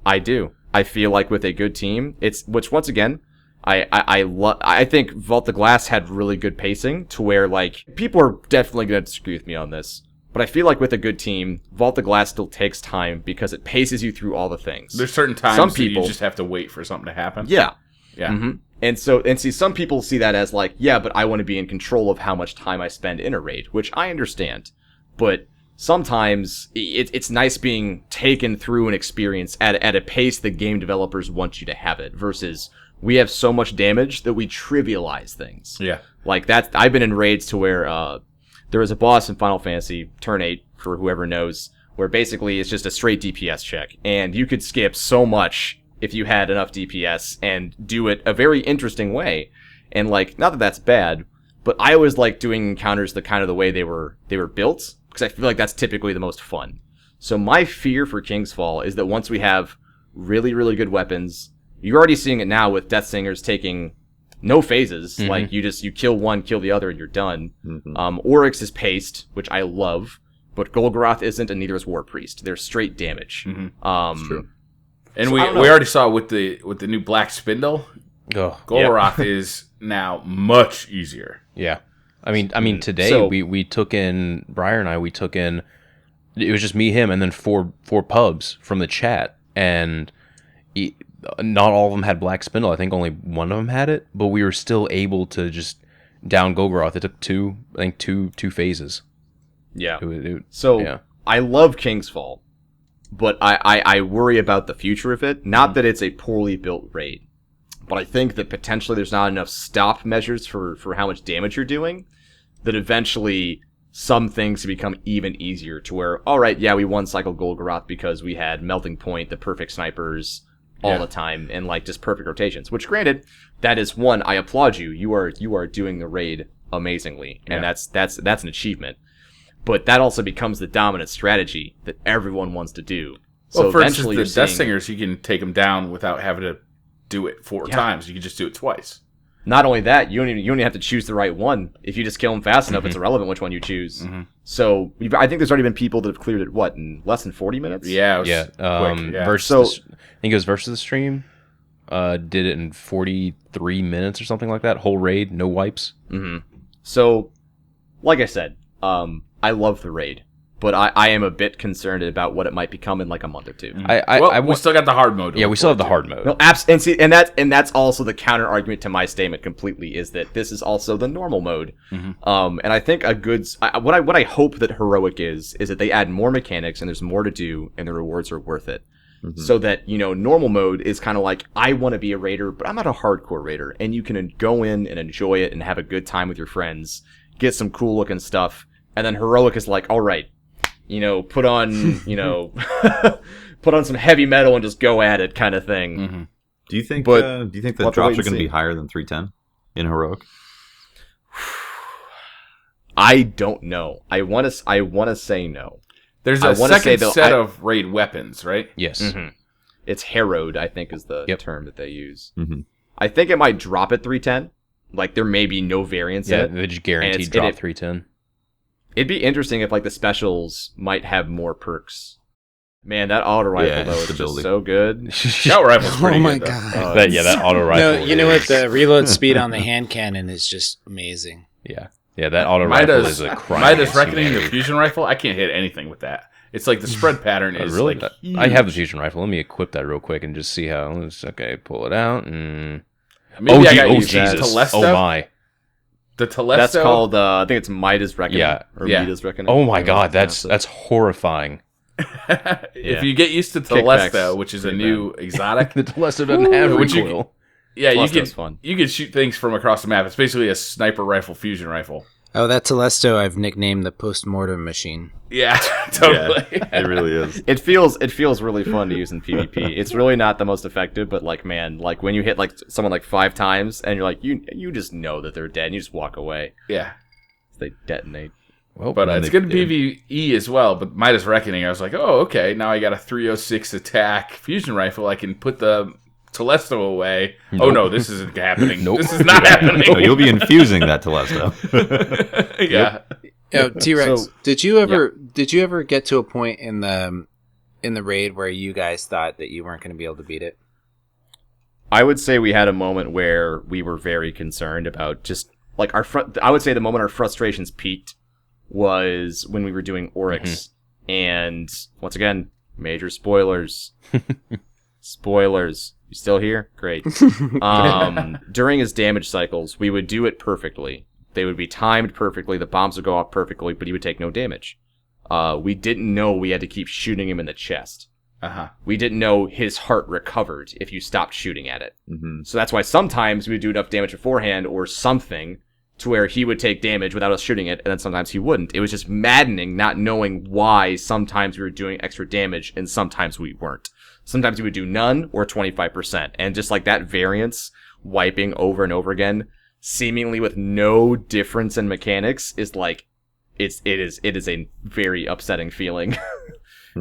I do. I feel like with a good team, which once again, I think Vault of Glass had really good pacing to where like people are definitely going to disagree with me on this, but I feel like with a good team, Vault of Glass still takes time because it paces you through all the things. There's certain times Some that people- you just have to wait for something to happen. Yeah. Yeah. Mm-hmm. And see, some people see that as like, yeah, but I want to be in control of how much time I spend in a raid, which I understand. But sometimes it's nice being taken through an experience at a pace the game developers want you to have it, versus we have so much damage that we trivialize things. Yeah. Like that, I've been in raids to where there was a boss in Final Fantasy Turn 8, for whoever knows, where basically it's just a straight DPS check, and you could skip so much if you had enough DPS and do it a very interesting way. And like, not that that's bad, but I always like doing encounters the kind of the way they were built, because I feel like that's typically the most fun. So my fear for King's Fall is that once we have really, really good weapons, you're already seeing it now with Death Singers taking no phases. Mhm. Like you kill one, kill the other, and you're done. Mhm. Oryx is paced, which I love, but Golgaroth isn't, and neither is War Priest. They're straight damage. Mhm. true. And So we I don't know. already saw with the new Black Spindle, Oh, Golgaroth is now much easier. yeah. I mean, today So- we took in Briar and we took in. It was just me, him, and then four pubs from the chat, and not all of them had Black Spindle. I think only one of them had it, but we were still able to just down Golgaroth. It took two phases. Yeah. It- So yeah. I love King's Fall, but I worry about the future of it. Not that it's a poorly built raid, but I think that potentially there's not enough stop measures for how much damage you're doing, that eventually some things become even easier to where, all right, yeah, we one cycle Golgaroth because we had Melting Point, the perfect snipers all the time, and like just perfect rotations, which granted, that is one, I applaud you. You are doing the raid amazingly, and that's an achievement. But that also becomes the dominant strategy that everyone wants to do. So So for instance, eventually the you're Death seeing, Singers, you can take them down without having to do it 4 times. You can just do it twice. not only that, you don't even have to choose the right one. If you just kill them fast enough, it's irrelevant which one you choose. So I think there's already been people that have cleared it, what, in less than 40 minutes? Yeah, it was Yeah. quick. Yeah. Versus, I think it was versus the stream. Did it in 43 minutes or something like that. Whole raid, no wipes. So, like I said, I love the raid, but I am a bit concerned about what it might become in like a month or two. We still got the hard mode. to Yeah, look we still have the forward hard mode. No, and that's also the counter argument to my statement completely, is that this is also the normal mode. And I think what I hope that Heroic is that they add more mechanics and there's more to do and the rewards are worth it. So that, normal mode is kind of like, I want to be a raider, but I'm not a hardcore raider, and you can go in and enjoy it and have a good time with your friends, get some cool looking stuff, and then Heroic is like, all right, put on, put on some heavy metal and just go at it kind of thing. Do you think? But Do you think the we'll have to drops wait are and going to see. be higher than 310 in heroic? I don't know. I want to say no. There's I a wanna say, second though, set of raid weapons, right? Yes. Mm-hmm. It's Harrowed, I think, is the Yep. term that they use. Mm-hmm. I think it might drop at 310. Like, there may be no variance Yeah, in it. they just guaranteed drop 310. It'd be interesting if, like, the specials might have more perks. Man, that auto rifle, though, is just so good. Scout rifle's pretty Oh my good, though. god. that auto rifle. No, you know what? The reload speed on the hand cannon is just amazing. Yeah, that auto rifle is a crime. Midas against Reckoning, the humanity. fusion rifle, I can't hit anything with that. It's like the spread pattern is really? like huge. I have the fusion rifle. Let me equip that real quick and just see how. Okay, pull it out. And... Maybe I got oh used to Jesus! Telesto. Oh my! The Telesto. That's called, I think it's Midas Reckoning. Yeah. Or Yeah. Midas Reckoning. Oh my God! That's That's horrifying. If you get used to Kickbacks. Telesto, which is a Pretty new exotic, The Telesto doesn't have Would you- recoil. yeah, Telesto's fun. you can shoot things from across the map. It's basically a sniper rifle fusion rifle. Oh, that Telesto I've nicknamed the postmortem machine. Yeah, totally. Yeah, it really is. It feels really fun to use in PvP. It's really not the most effective, but like, man, like when you hit like someone like 5 times and you're like, you just know that they're dead and you just walk away. Yeah. They detonate. Well, But it's good PvE as well. But Midas Reckoning, I was like, oh, okay. Now I got a 306 attack fusion rifle. I can put the Telesto away. Nope. Oh no, this isn't happening. Nope. This is not happening. Oh, you'll be infusing that Telesto. Yeah. Oh, T-Rex, So- did you ever get to a point in the raid where you guys thought that you weren't going to be able to beat it? I would say we had a moment where we were very concerned about just like I would say the moment our frustrations peaked was when we were doing Oryx. And once again, major spoilers. Spoilers. You still here? Great. During his damage cycles, we would do it perfectly. They would be timed perfectly. The bombs would go off perfectly, but he would take no damage. We didn't know we had to keep shooting him in the chest. Uh-huh. We didn't know his heart recovered if you stopped shooting at it. Mm-hmm. So that's why sometimes we would do enough damage beforehand or something to where he would take damage without us shooting it, and then sometimes he wouldn't. It was just maddening not knowing why sometimes we were doing extra damage and sometimes we weren't. Sometimes we would do none or 25%. And just like that variance wiping over and over again, seemingly with no difference in mechanics, is like, it is a very upsetting feeling.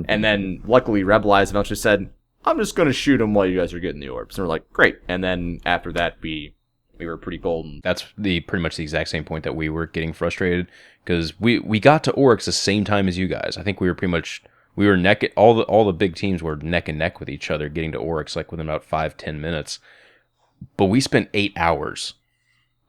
And then luckily Rebel Eyes eventually said, I'm just going to shoot him while you guys are getting the orbs. And we're like, great. And then after that, we were pretty golden. That's pretty much the exact same point that we were getting frustrated because we got to Oryx the same time as you guys. I think we were all the big teams were neck and neck with each other getting to Oryx like within about 5-10 minutes. But we spent 8 hours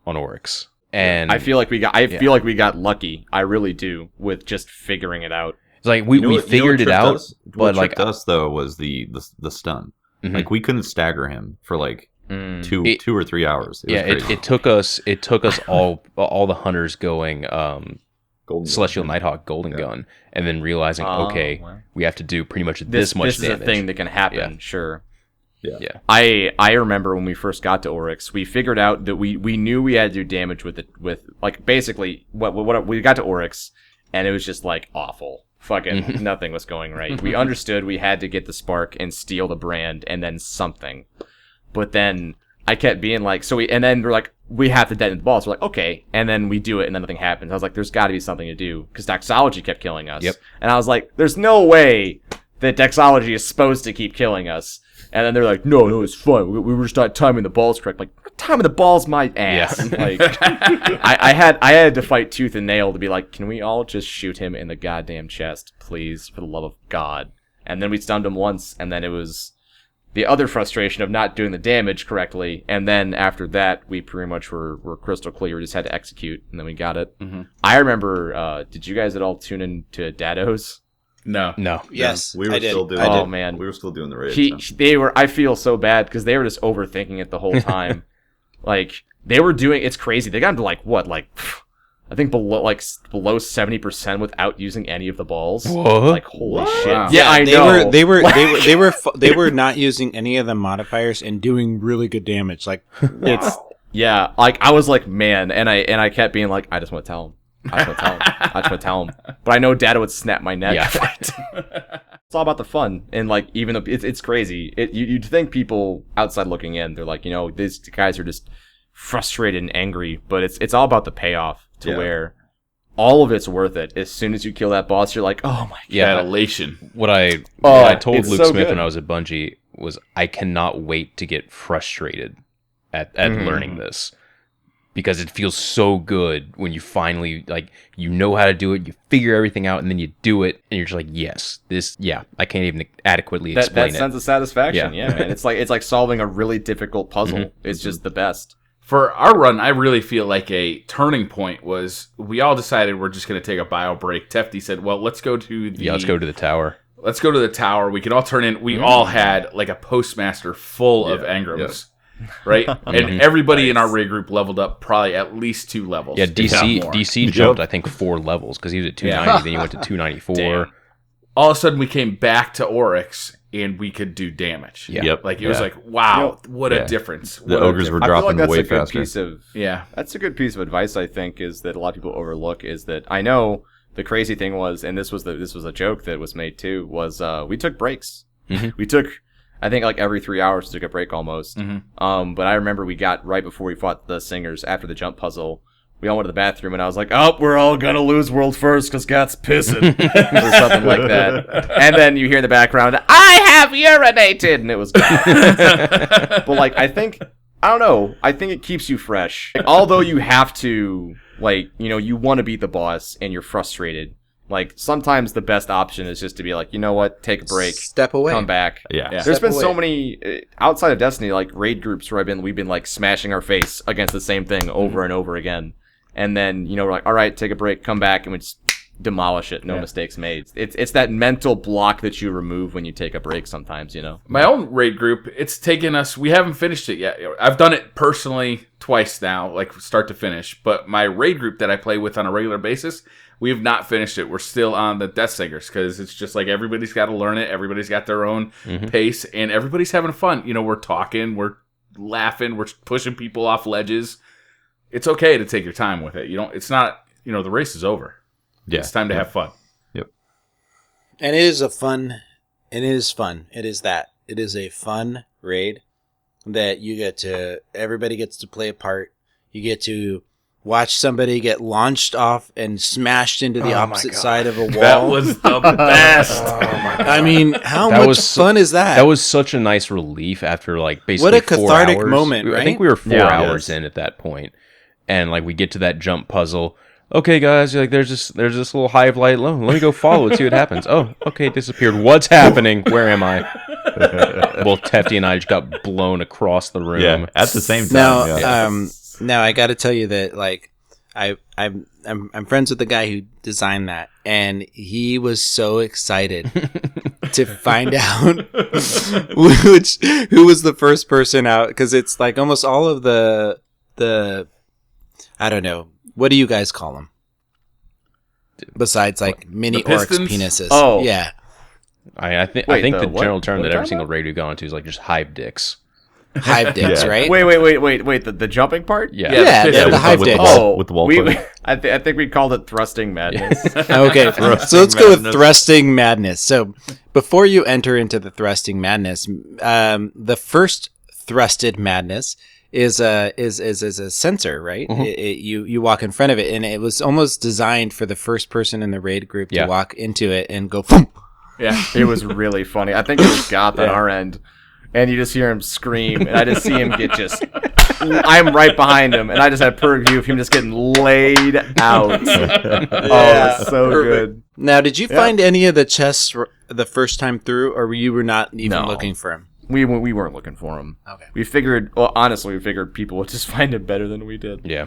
on Oryx. And I feel like we got lucky. I really do, with just figuring it out. it's like we figured it out, but like us though was the stun. Mhm. Like we couldn't stagger him for like two or 3 hours. it took us all the hunters going Golden Celestial Gun. Nighthawk Golden Gun, and then realizing okay, wow. we have to do pretty much this much This is damage. a thing that can happen, Yeah. sure. Yeah. I remember when we first got to Oryx, we figured out that we knew we had to do damage with like basically what we got to Oryx, and it was just like awful. Fucking nothing was going right. We understood we had to get the spark and steal the brand and then something. But then I kept being like, and then we're like, we have to detonate the balls. We're like, okay. And then we do it and then nothing happens. I was like, there's got to be something to do because doxology kept killing us. Yep. And I was like, there's no way that doxology is supposed to keep killing us. And then they're like, no, it's fun. We were just not timing the balls correct. Like, timing the balls my ass. Yeah. Like, I had to fight tooth and nail to be like, can we all just shoot him in the goddamn chest, please, for the love of God? And then we stunned him once, and then it was the other frustration of not doing the damage correctly. And then after that, we pretty much were crystal clear. We just had to execute, and then we got it. Mm-hmm. I remember, did you guys at all tune in to Dados? No. Yes, we were I did. still doing. I did. Oh, man. we were still doing the raid. They were. I feel so bad because they were just overthinking it the whole time. Like they were doing. It's crazy. They got to like what? Like I think below 70% without using any of the balls. What? Like holy shit. Wow. Yeah, I know. They were not using any of the modifiers and doing really good damage. Like it's Yeah, like I was like, man, and I kept being like, I just want to tell him. I just want to tell him. But I know Dad would snap my neck. Yeah. It's all about the fun, and like even though it's crazy, you'd think people outside looking in, they're like, these guys are just frustrated and angry, but it's all about the payoff to Yeah. where all of it's worth it. As soon as you kill that boss, you're like, oh my Yeah, That elation. what I told it's Luke so Smith good. when I was at Bungie was I cannot wait to get frustrated at learning this, because it feels so good when you finally, like, you know how to do it, you figure everything out, and then you do it, and you're just like, yes, I can't even adequately explain that it. sense of satisfaction. Yeah. Yeah, man. It's like solving a really difficult puzzle. It's just the best. For our run, I really feel like a turning point was we all decided we're just going to take a bio break. Tefty said, well, let's go to the... Yeah, let's go to the tower. Let's go to the tower. We can all turn in. We all had like a postmaster full of engrams, right? And everybody in our raid group leveled up probably at least 2 levels. Yeah, if not more. DC jumped, I think, 4 levels, because he was at 290, then he went to 294. Damn. All of a sudden, we came back to Oryx, and we could do damage. Yeah. Yep. Like, it was like, wow, what a Yeah. difference. The What a ogres were I feel like dropping that's way a good faster. piece of Yeah. That's a good piece of advice, I think, is that a lot of people overlook, is that I know the crazy thing was, and this was a joke that was made too, was we took breaks. We took, I think, like every 3 hours took a break almost. But I remember we got, right before we fought the singers, after the jump puzzle, we all went to the bathroom, and I was like, oh, we're all gonna lose world first because Got's pissing. Or something like that. And then you hear in the background, I have urinated! And it was gone. But, like, I don't know, I think it keeps you fresh. Like, although you have to, like, you know, you want to beat the boss and you're frustrated. Like, sometimes the best option is just to be like, you know what, take a break, Step away. come back. Yeah. There's Step been so away. many outside of Destiny, like raid groups where we've been like smashing our face against the same thing over and over again, and then, you know, we're like, all right, take a break, come back, and we just demolish it, no mistakes made. It's that mental block that you remove when you take a break sometimes, you know. My own raid group, it's taken us, we haven't finished it yet. I've done it personally twice now, like start to finish, but my raid group that I play with on a regular basis, we have not finished it. We're still on the Death Singers, because it's just like everybody's got to learn it, everybody's got their own pace, and everybody's having fun. You know, we're talking, we're laughing, we're pushing people off ledges. It's okay to take your time with it. It's not, you know, the race is over. Yeah. It's time to have fun. And it is fun. It is a fun raid that everybody gets to play a part. You get to watch somebody get launched off and smashed into the opposite side of a wall. That was the best. I mean, how That much was fun is that? That was such a nice relief after, like, basically What a 4 cathartic hours. moment, I right? think we were 4 Yeah. hours in at that point, and like we get to that jump puzzle. Okay, guys, like there's this little hive light. Let me go follow it, see what happens. Oh, okay, it disappeared. What's happening? Where am I? Both Tefty and I just got blown across the room. Yeah. At the same time. Now, yeah. now I got to tell you that, like, I'm friends with the guy who designed that, and he was so excited to find out who was the first person out, because it's like almost all of the I don't know, what do you guys call them besides like mini the oryx pistons? penises? Oh. Yeah, I think Wait, the the what? general term What that are you every talking single raid we've gone to is like just hive dicks. hive dicks, Yeah. right? Wait, the jumping part? Yeah. Yeah, the the hive with the dicks. wall, with the wall push. I think we called it thrusting madness. Okay, so let's go with thrusting madness. So before you enter into the thrusting madness, the first thrusted madness is a sensor, right? You walk in front of it, and it was almost designed for the first person in the raid group to Yeah. walk into it and go, boom. Yeah. It was really funny. I think it was Goth on our end, and you just hear him scream, and I just see him get just. I'm right behind him, and I just had a perfect view of him just getting laid out. Oh, it's so good. Now, did you find any of the chests the first time through, or you were not even No. looking for them? We weren't looking for him. Okay. We figured, well, honestly, we figured people would just find it better than we did. Yeah.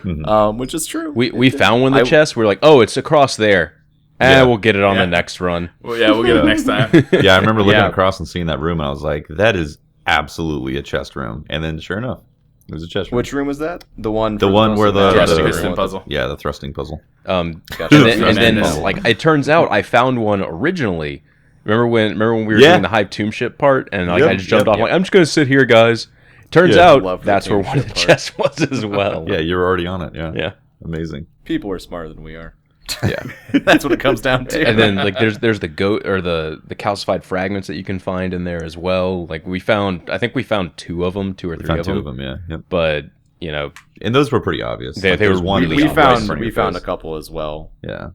Which is true. We found one of the chests. We're like, oh, it's across there. We'll get it on the next run. Well, yeah, we'll get it next time. Yeah, I remember looking Yeah. across and seeing that room, and I was like, that is absolutely a chest room. And then, sure enough, it was a chest room. Which room was that? The one. The one where the Thrusting the- piston puzzle. Yeah, the thrusting puzzle. Gotcha. And then Madness. like it turns out I found one originally. Remember when we were Yeah. doing the Hive Tomb ship part, and like Yep, I just jumped yep, off. yep. Like, I'm just gonna sit here, guys. Turns Yeah. out Love the that's where Tomb one of the ship part. chests was as well. Yeah, you were already on it. Yeah. Yeah. Amazing. People are smarter than we are. Yeah. That's what it comes down to. And then like there's the goat or the calcified fragments that you can find in there as well. Like I think we found 2 of them, 2 or 3 Found of 2 them. of them, yeah. Yep. But you know, And those were pretty obvious. They were there's one really that's we right in found front of we your found a face. couple as well. Yeah.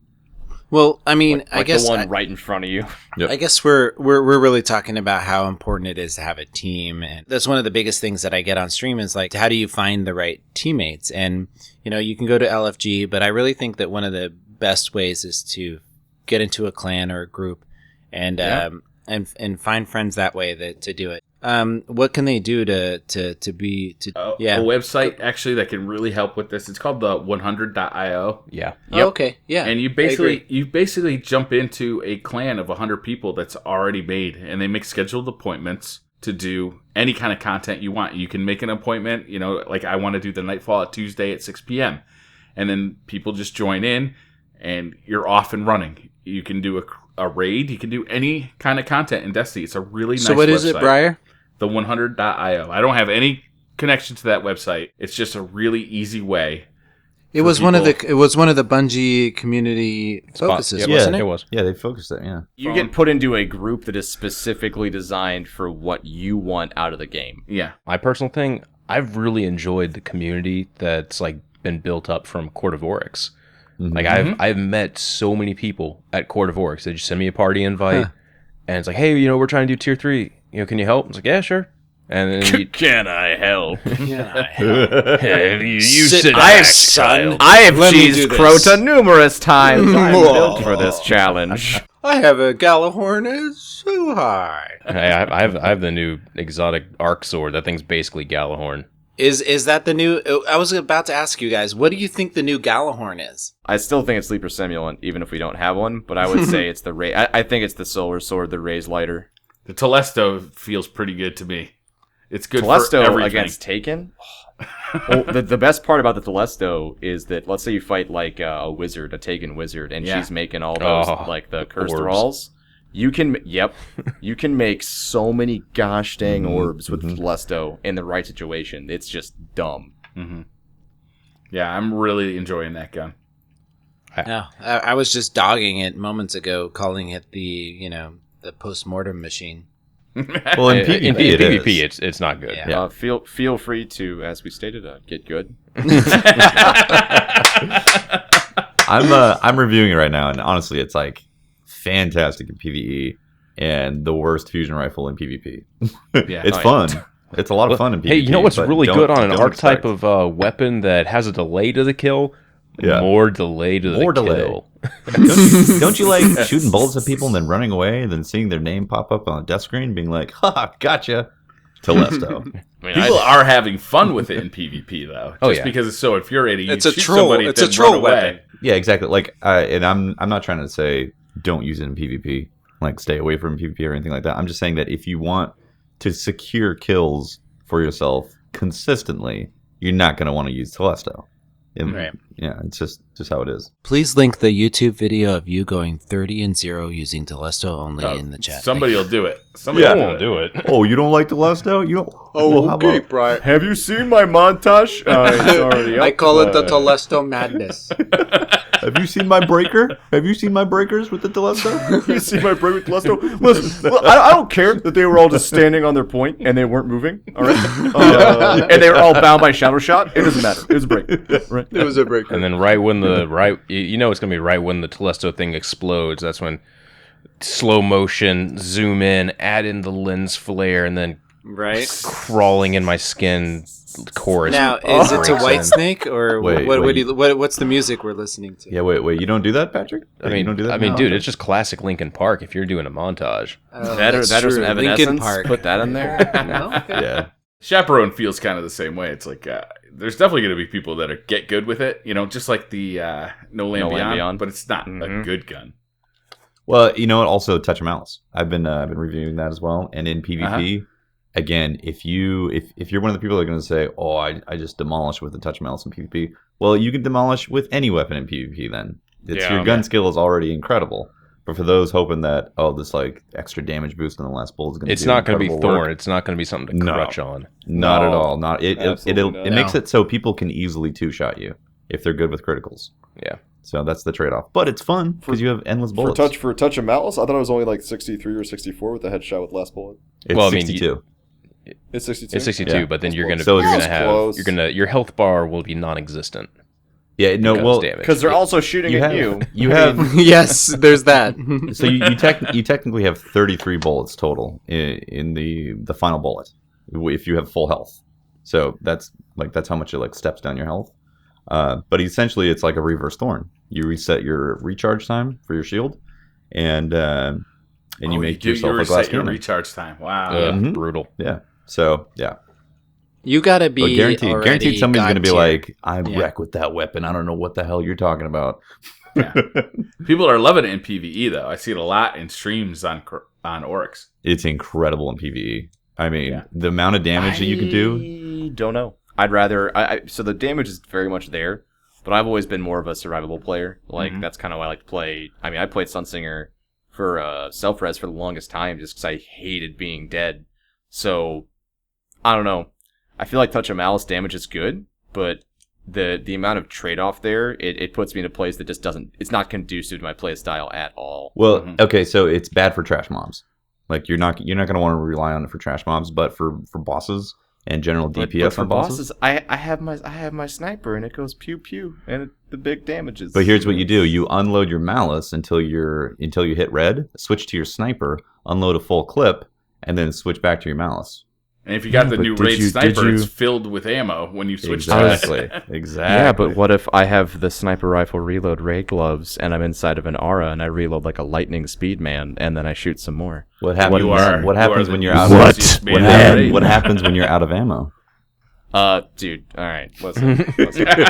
Well, I mean, Like I guess the one right in front of you. I guess we're really talking about how important it is to have a team, and that's one of the biggest things that I get on stream is like, how do you find the right teammates? And you can go to LFG, but I really think that one of the best ways is to get into a clan or a group, and and find friends that way to do it. What can they do to A website actually that can really help with this. It's called the 100.io. yeah. Oh, okay, yeah, And you basically jump into a clan of 100 people that's already made, and they make scheduled appointments to do any kind of content you want. You can make an appointment, like I want to do the Nightfall at Tuesday at 6 p.m. And then people just join in, and you're off and running. You can do a raid. You can do any kind of content in Destiny. It's a really nice website. So what is it, Briar? The 100.io. I don't have any connection to that website. It's just a really easy way. It was one of the Bungie community focuses, Yep. wasn't It it? was. Yeah, they focused it, yeah. You get put into a group that is specifically designed for what you want out of the game. Yeah. My personal thing, I've really enjoyed the community that's like been built up from Court of Oryx. Like I've met so many people at Court of Oryx. They just send me a party invite, and it's like, hey, we're trying to do tier 3. Can you help? It's like, yeah, sure. And then Can I help? you Sit sit back, back, son. I have Let me cheesed do this. Crota numerous times. I'm built for this challenge. I have a Galahorn is so high. I have the new exotic arc sword. That thing's basically Galahorn. Is that the new? I was about to ask you guys, what do you think the new Galahorn is? I still think it's Sleeper Simulant, even if we don't have one. But I would say it's the Ray. I think it's the Solar Sword, the Ray's lighter. The Telesto feels pretty good to me. It's good for Telesto everything. against Taken. Well, the best part about the Telesto is that let's say you fight like a wizard, a Taken wizard, and she's making all those like the cursed orbs. thralls. You can make so many gosh dang orbs with the Telesto in the right situation. It's just dumb. Yeah, I'm really enjoying that gun. I was just dogging it moments ago, calling it the post-mortem machine. Well, in PvP, in it PvP, is. it's not good. Yeah. Feel free to, as we stated, get good. I'm reviewing it right now, and honestly, it's like fantastic in PvE and the worst fusion rifle in PvP. Yeah. It's fun. It's a lot of fun in PvP. Hey, you know what's but really don't- good on an don't archetype expect- of weapon that has a delay to the kill? Yeah. More delay to More the delay. kill. Don't you like shooting bullets at people and then running away and then seeing their name pop up on a death screen being like, ha, gotcha, Telesto. People are having fun with it in PvP though. Oh, Just yeah. because it's so infuriating. You It's a shoot troll. somebody, It's a then troll run away. weapon. Yeah, exactly. Like, and I'm not trying to say don't use it in PvP, like stay away from PvP or anything like that. I'm just saying that if you want to secure kills for yourself consistently, you're not going to want to use Telesto. Right. Yeah, it's just how it is. Please link the YouTube video of you going 30-0 using Telesto only in the chat. Somebody will do it. Somebody Yeah. will do it. Oh, you don't like Telesto? You don't? Well, how about- Brian. Have you seen my montage? It's already up. I call it the Telesto madness. Have you seen my breaker? Have you seen my breakers with the Telesto? You see my break with Telesto? Listen, I don't care that they were all just standing on their point and they weren't moving. All right, and they were all bound by shadow shot. It doesn't matter. It was a break. Right. It was a breaker. And then right when it's going to be right when the Telesto thing explodes. That's when slow motion, zoom in, add in the lens flare, and then Right. crawling in my skin chorus. Now, is it to breaks White in. Snake or Wait, what's the music we're listening to? Yeah, wait. You don't do that, Patrick? I You mean, don't do that? dude, No. it's just classic Linkin Park. If you're doing a montage, Oh, That or that's some true. Linkin Evanescence. Park. Put that in there. No? Okay. Yeah. Chaperone feels kind of the same way. It's like there's definitely going to be people that get good with it, just like the No Land Beyond, but it's not a good gun. Well, you know what? Also, Touch of Malice. I've been reviewing that as well. And in PvP, again, if you're one of the people that are going to say, "Oh, I just demolish with the Touch of Malice in PvP," well, you can demolish with any weapon in PvP. Then your gun skill is already incredible. But for those hoping that this like extra damage boost in the last bullet is going to it's not going to be incredible work, Thorn. It's not going to be something to No. crutch on. Not at No. all. Not it. Absolutely not. It makes it so people can easily two-shot you if they're good with criticals. Yeah. So that's the trade-off. But it's fun because you have endless bullets. For touch of malice, I thought it was only like 63 or 64 with the headshot with last bullet. It's Well, I mean, 62. It's 62. It's 62, Yeah. but then you're gonna So you're it's gonna have close. your health bar will be non-existent. Yeah, no, because well, damage. Because they're also shooting at you. you have Yes, there's that. so you technically have 33 bullets total in the final bullet if you have full health. So that's how much it like steps down your health. But essentially, it's like a reverse thorn. You reset your recharge time for your shield, and you make yourself a glass reset your cannon. recharge time. Wow. Mhm. Brutal. Yeah. So yeah, You gotta be but guaranteed somebody's going to be God tier. like, I Yeah. wreck with that weapon. I don't know what the hell you're talking about. Yeah. People are loving it in PvE though. I see it a lot in streams on Oryx. It's incredible in PvE. I mean, Yeah. the amount of damage that you can do. I don't know. I'd rather. So the damage is very much there, but I've always been more of a survivable player. Like that's kind of why I like to play. I mean, I played Sunsinger for self-res for the longest time just because I hated being dead. So I don't know. I feel like Touch of Malice damage is good, but the amount of trade-off there, it puts me in a place that just doesn't. It's not conducive to my play style at all. Well, okay, so it's bad for trash mobs. Like you're not going to want to rely on it for trash mobs, but for bosses and general DPS But for on bosses. I have my sniper and it goes pew pew and the big damages. But here's what you do: you unload your malice until you hit red, switch to your sniper, unload a full clip, and then switch back to your malice. And if you got the but new did raid you- sniper, did it's you- filled with ammo when you switch Exactly. to it. Exactly. Yeah, but what if I have the sniper rifle reload raid gloves and I'm inside of an aura and I reload like a lightning speed man and then I shoot some more? What happens? You happens are when the you're out? juiciest man in the raid. What happens when you're out of ammo? Dude, all right, listen.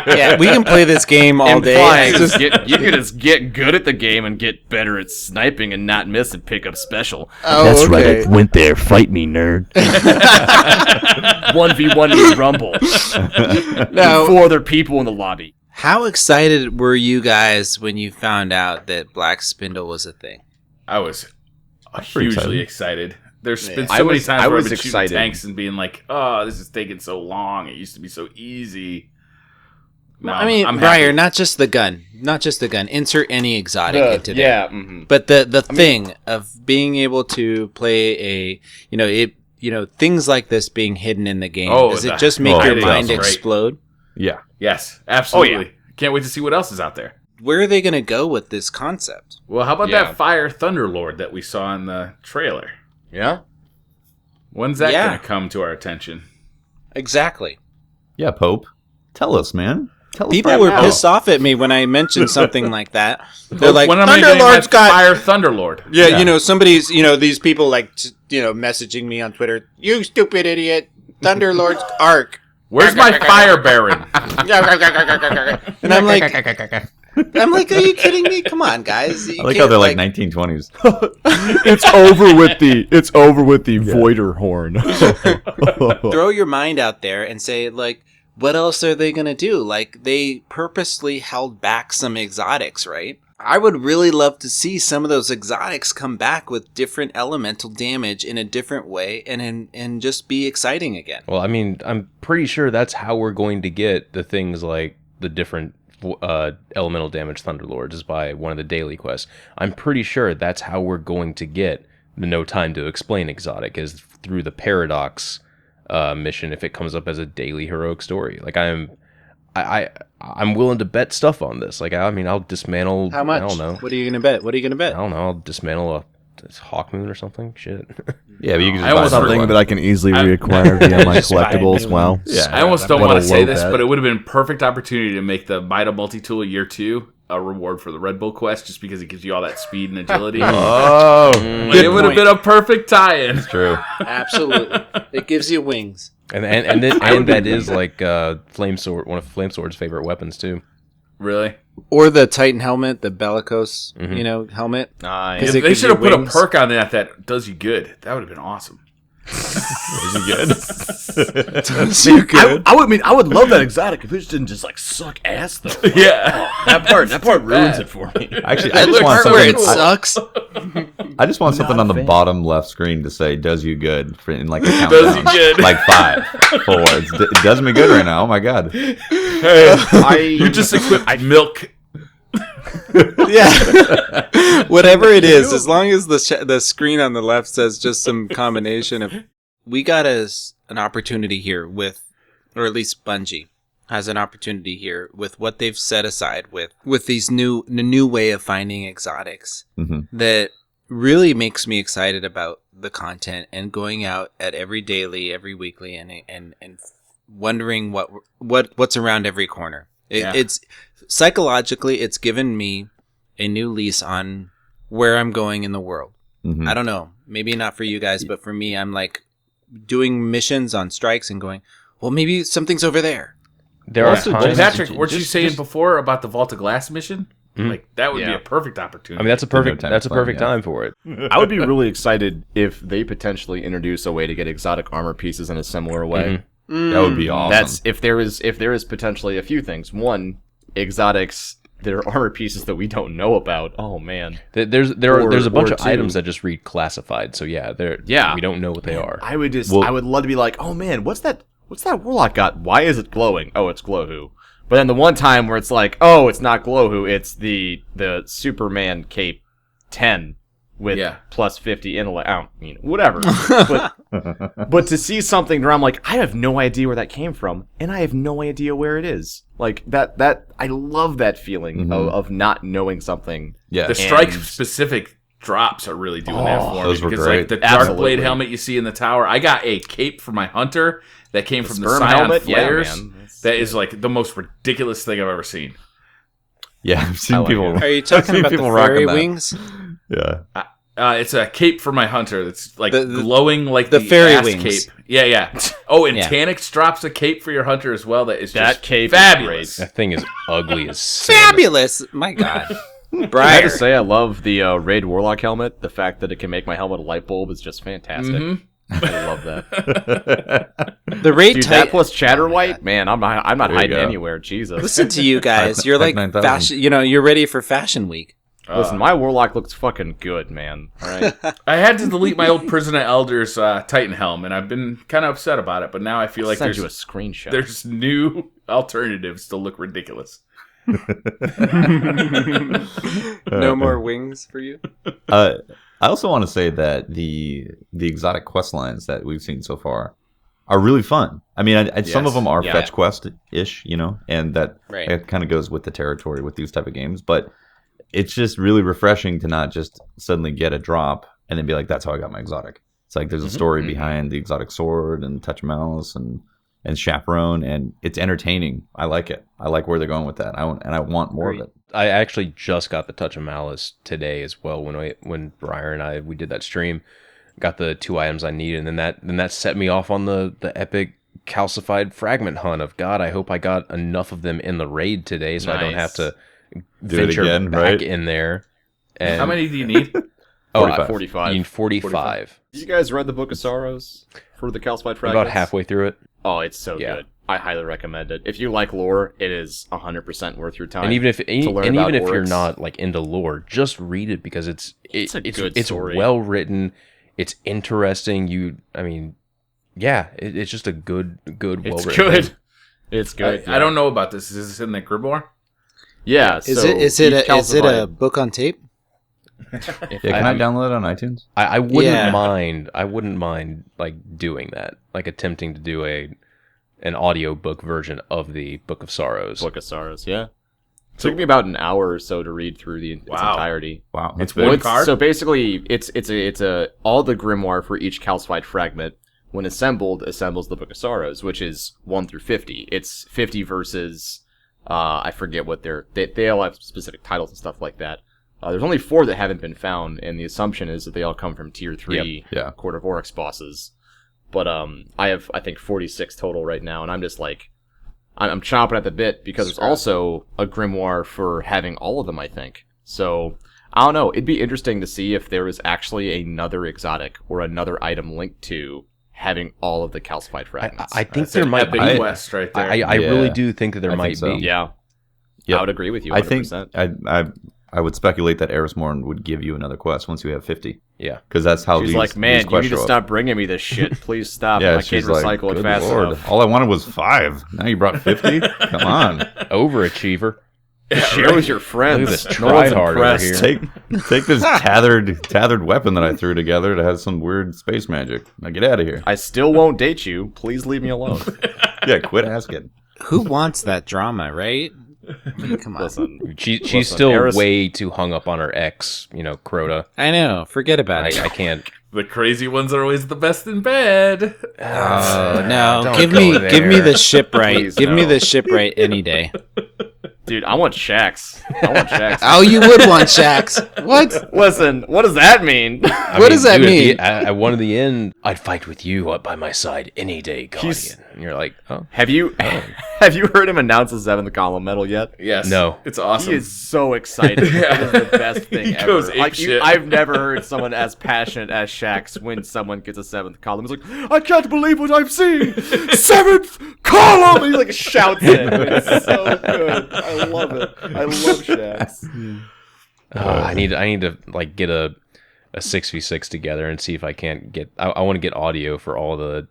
Yeah, we can play this game all day. Implying It's just- you can just get good at the game and get better at sniping and not miss and pick up special. Oh, That's right. okay. I went there. Fight me, nerd. 1v1 rumble. Now, Four other people in the lobby. how excited were you guys when you found out that Black Spindle was a thing? I was pretty hugely excited. There's been I so many was- times I where I've was been shooting excited. tanks and being like, "Oh, this is taking so long. It used to be so easy." No, I mean, I'm happy. Briar, not just the gun. Insert any exotic into there. Yeah. Mm-hmm. But the thing of being able to play things like this being hidden in the game, Oh, does it the just make your hiding mind is great. explode? Yeah. Yes, absolutely. Can't wait to see what else is out there. Where are they going to go with this concept? Well, how about Yeah. that Fire Thunderlord that we saw in the trailer? Yeah. When's that Yeah. going to come to our attention? Exactly. Yeah, Pope. Tell us, man. Tell us. People right were now. pissed off at me when I mentioned something like that. They're like, when am I getting Thunderlord's that got... Fire Thunderlord? Yeah, somebody's, these people messaging me on Twitter, you stupid idiot, Thunderlord's arc. Where's my Fire Baron? And I'm like, are you kidding me? Come on, guys. You I like how can't, they're like 1920s. It's over with the Voider horn. throw your mind out there and say, like, what else are they going to do? Like, they purposely held back some exotics, right? I would really love to see some of those exotics come back with different elemental damage in a different way and just be exciting again. Well, I mean, I'm pretty sure that's how we're going to get the things like the different elemental damage Thunderlords is by one of the daily quests. I'm pretty sure that's how we're going to get the No Time to Explain exotic is through the Paradox mission if it comes up as a daily heroic story. Like I'm willing to bet stuff on this. Like I mean, I'll dismantle. How much? I don't know. What are you going to bet? I don't know. I'll dismantle a Hawkmoon or something. Shit. Yeah, but you can just I buy almost something. Something that I can easily I- reacquire via my Just buy a collectibles. new Well, one. Yeah. I almost don't What want a to say low this, bet. but it would have been perfect opportunity to make the Mida Multi-Tool Year 2 a reward for the Red Bull quest just because it gives you all that speed and agility. Oh, It would have been a perfect tie-in. true. Absolutely. It gives you wings. And that is like Flame Sword, one of Flame Sword's favorite weapons too. Really? Or the Titan helmet, the Bellicose, Mm-hmm. helmet. Nice. 'Cause If it they gives should you have put a wings. perk on that does you good. That would have been awesome. Is he good? I would love that exotic if it just didn't just like suck ass though. Yeah. That part ruins it for me. Actually, I The just want part where it something. sucks. I just want something on the bottom left screen to say "Does you good" for, in like a countdown. Does you good. Like 5, 4. It does me good right now. Oh my god. You just equipped milk. Yeah. Whatever it is, as long as the screen on the left says just some combination of we got an opportunity here with, or at least Bungie has an opportunity here with what they've set aside with these the new way of finding exotics that really makes me excited about the content and going out at every daily, every weekly, and wondering what's around every corner. It's psychologically, it's given me a new lease on where I'm going in the world. I don't know, maybe not for you guys, but for me, I'm like doing missions on strikes and going, well, maybe something's over there. There are Well, times. Patrick, weren't you saying before about the Vault of Glass mission? Like that would be Yeah. a perfect opportunity. I mean, that's a perfect time perfect yeah. time for it. I would be really excited if they potentially introduce a way to get exotic armor pieces in a similar way. That would be awesome. That's if there is potentially a few things. One, exotics, there are armor pieces that we don't know about. Oh man, There's a bunch or of two. items that just read classified. So yeah, we don't know what they are. I would love to be like, oh man, what's that warlock got? Why is it glowing? Oh, it's Glowwho. But then the one time where it's like, oh, it's not Glowwho, it's the Superman cape 10 with plus 50 intellect. I don't mean whatever. but to see something where I'm like, I have no idea where that came from, and I have no idea where it is. Like that I love that feeling of not knowing something. Yeah. The strike specific drops are really doing that for me. those were Because great. like the Absolutely. Dark Blade helmet you see in the tower, I got a cape for my hunter that came from the sperm Scion helmet? Yeah, flares. man. That is like the most ridiculous thing I've ever seen. Yeah, I've seen like people. it. Are you talking about the people rocking fairy that. wings? Yeah. It's a cape for my hunter that's like The- glowing like the the fairy ass wings. cape. Yeah. Oh, and Yeah. Tanix drops a cape for your hunter as well. That is That just cape is fabulous. That thing is ugly as sin. Fabulous! My God, I have Briar. to say, I love the Raid Warlock helmet. The fact that it can make my helmet a light bulb is just fantastic. I love that. The raid Dude, type. that plus Chatterwhite, man, I'm not There you hiding go. anywhere. Jesus. Listen to you guys. You're like 9,000. fashion. You're ready for Fashion Week. Listen, my Warlock looks fucking good, man. All right. I had to delete my old Prison of Elders Titan helm, and I've been kind of upset about it. But now I feel like Send there's you a screenshot. there's new alternatives to look ridiculous. No more wings for you. I also want to say that the exotic quest lines that we've seen so far are really fun. I mean, some of them are Yeah. fetch quest-ish, and that Right. it kind of goes with the territory with these type of games. But it's just really refreshing to not just suddenly get a drop and then be like, "That's how I got my exotic." It's like there's a story behind the exotic sword and touch mouse and chaperone, and it's entertaining. I like it. I like where they're going with that. I want more of it. I actually just got the Touch of Malice today as well when Briar and we did that stream. Got the 2 items I needed, and then that set me off on the epic calcified fragment hunt of God. I hope I got enough of them in the raid today, so I don't have to Do it venture again, back right? in there. And, How many do you need? 45. 45. You need 45. You guys read the Book of Sorrows for the Calcified Fragments? About halfway through it. Oh, it's so Yeah. good. I highly recommend it. If you like lore, it is 100% worth your time. And even if learn even about if you're orcs. not like into lore, just read it because it's a good story. well written, it's interesting. It's just a good well It's written. good. It's good. I don't know about this. Is this in the grimoire? Yeah. Is so it is it each a, is it a calcified- book on tape? Yeah, can I download it on iTunes? I wouldn't Yeah. mind. I wouldn't mind like doing that, like attempting to do an audiobook version of the Book of Sorrows. Book of Sorrows? Yeah. It took me about an hour or so to read through its Wow. entirety. Wow, that's One good. card? So basically, it's all the grimoire for each calcified fragment. When assembled, assembles the Book of Sorrows, which is 1 through 50. It's 50 verses. I forget what they all have specific titles and stuff like that. There's only 4 that haven't been found, and the assumption is that they all come from tier 3 Yep. Yeah. Court of Oryx bosses. But I have, I think, 46 total right now, and I'm just like, I'm chomping at the bit because there's also a grimoire for having all of them, I think. So, I don't know. It'd be interesting to see if there was actually another exotic or another item linked to having all of the calcified fragments. I think That's there an might epic be. quest right there. I Yeah. really do think that there I might think so. be. yeah. Yep. I would agree with you 100%. I think I would speculate that Erismorn would give you another quest once you have 50, Yeah. because that's how She's these like, man, these you quests need to show up. stop bringing me this shit. Please stop. Yeah, I she's can't like, recycle it "Good fast Lord, enough. all I wanted was 5. Now you brought 50. Come on. Overachiever. Share with your friends. Look at this No one's tryhard over impressed. here. Take this tethered weapon that I threw together that has some weird space magic. Now get out of here. I still won't date you. Please leave me alone. Yeah, quit asking. Who wants that drama, right? I mean, come on. Listen, She's still way too hung up on her ex, Crota. I know. Forget about it. I can't. The crazy ones are always the best in bed. Oh no! Don't Give go me there. the shipwright. Please, Give me no. the shipwright any day. dude, I want Shax. I want Shax. Oh, you would want Shax. What? Listen, what does that mean? What does that mean? At one of the end, I'd fight with you up by my side any day, Guardian. And you're like, oh, Have you heard him announce the 7th column medal yet? Yes. No. It's awesome. He is so excited. Yeah. It is the best thing He ever. goes ape Like, shit. I've never heard someone as passionate as Shax when someone gets a 7th column. He's like, I can't believe what I've seen. 7th column. He like shouts it. It's so good. I love it. I love Shax. I need to like get a 6v6 together and see if I can't get. I want to get audio for all the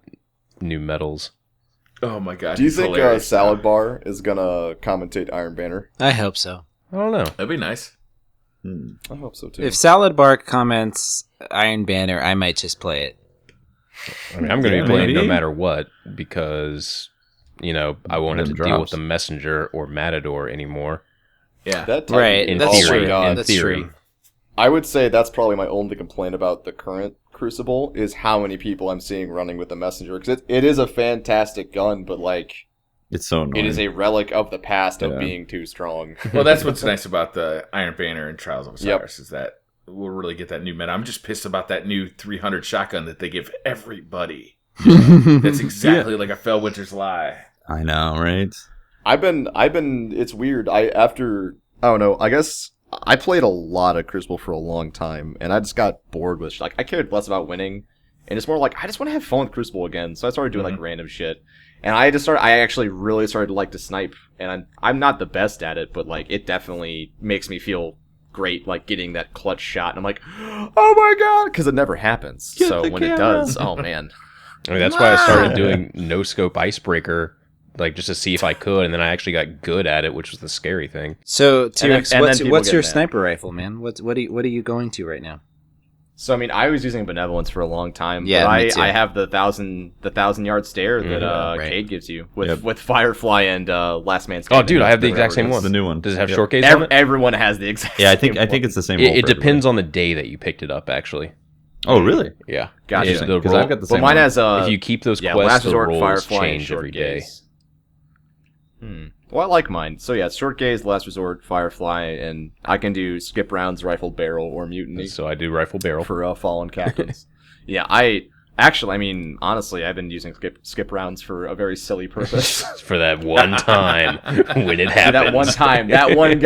new medals. Oh my god. Do you he's think hilarious. Salad Bar is gonna commentate Iron Banner? I hope so. I don't know. That'd be nice. I hope so too. If Salad Bar comments Iron Banner, I might just play it. I mean, I'm going to be playing no maybe. matter what because I won't have to Them deal with drops. the Messenger or Matador anymore. Yeah. that type Right, In that's theory, true. in That's theory. true. I would say that's probably my only complaint about the current Crucible is how many people I'm seeing running with the Messenger, because it is a fantastic gun, but like It's so annoying. it is a relic of the past of Yeah. being too strong. Well, that's what's nice about the Iron Banner and Trials of Yep. Osiris is that we'll really get that new meta. I'm just pissed about that new 300 shotgun that they give everybody. That's exactly like a Fellwinter's Lie. I know, right? I've been it's weird. I don't know, I guess I played a lot of Crucible for a long time, and I just got bored with like I cared less about winning, and it's more like I just want to have fun with Crucible again. So I started doing like random shit, and I actually really started to like to snipe, and I'm not the best at it, but like it definitely makes me feel great, like getting that clutch shot, and I'm like, oh my god, because it never happens. So when it does, oh man. I mean, that's why I started doing no scope icebreaker, like just to see if I could, and then I actually got good at it, which was the scary thing. So T-Rex, and then what's people what's get your mad. sniper rifle, man? What are you going to right now? So I mean, I was using Benevolence for a long time. Yeah, but me too. I have the 1,000-yard stare that right. Cade gives you with Yep. with Firefly and Last Man Oh, Standing. dude, I have the whatever exact it same is. one. The new one. Does it have Yep. short gaze on it? Everyone has the exact. Yeah, I same think one. it's the same. It depends on the day that you picked it up, actually. Oh, really? Yeah. Gotcha. It's the Because roll- I've got the But same mine one. has if you keep those Last quests, the Resort, rolls Firefly, and change Short every day. Gaze. Well, I like mine. So yeah, Short Gaze, Last Resort, Firefly, and I can do skip rounds, rifle barrel, or mutiny So I do rifle barrel. For fallen captains. yeah, I mean, honestly, I've been using skip rounds for a very silly purpose. For that one time when it happens. That one time, that one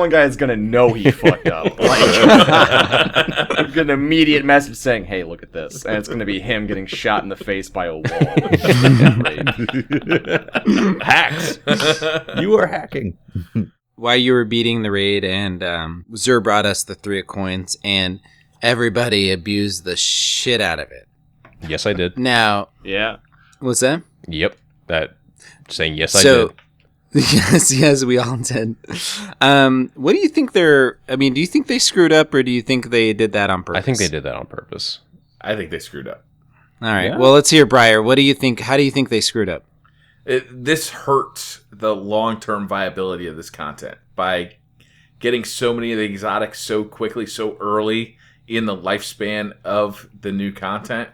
guy is gonna know he fucked up. Like, I'm gonna immediate message saying, "Hey, look at this," and it's gonna be him getting shot in the face by a wall. Hacks. You are hacking. While you were beating the raid, and Zur brought us the 3 of coins, and everybody abused the shit out of it. Yes, I did. Now, Yeah. what's that? Yep. That saying yes, I So, did. yes, we all did. What do you think do you think they screwed up, or do you think they did that on purpose? I think they did that on purpose. I think they screwed up. All right. Yeah. Well, let's hear Briar. What do you think? How do you think they screwed up? This hurt the long-term viability of this content by getting so many of the exotics so quickly, so early in the lifespan of the new content.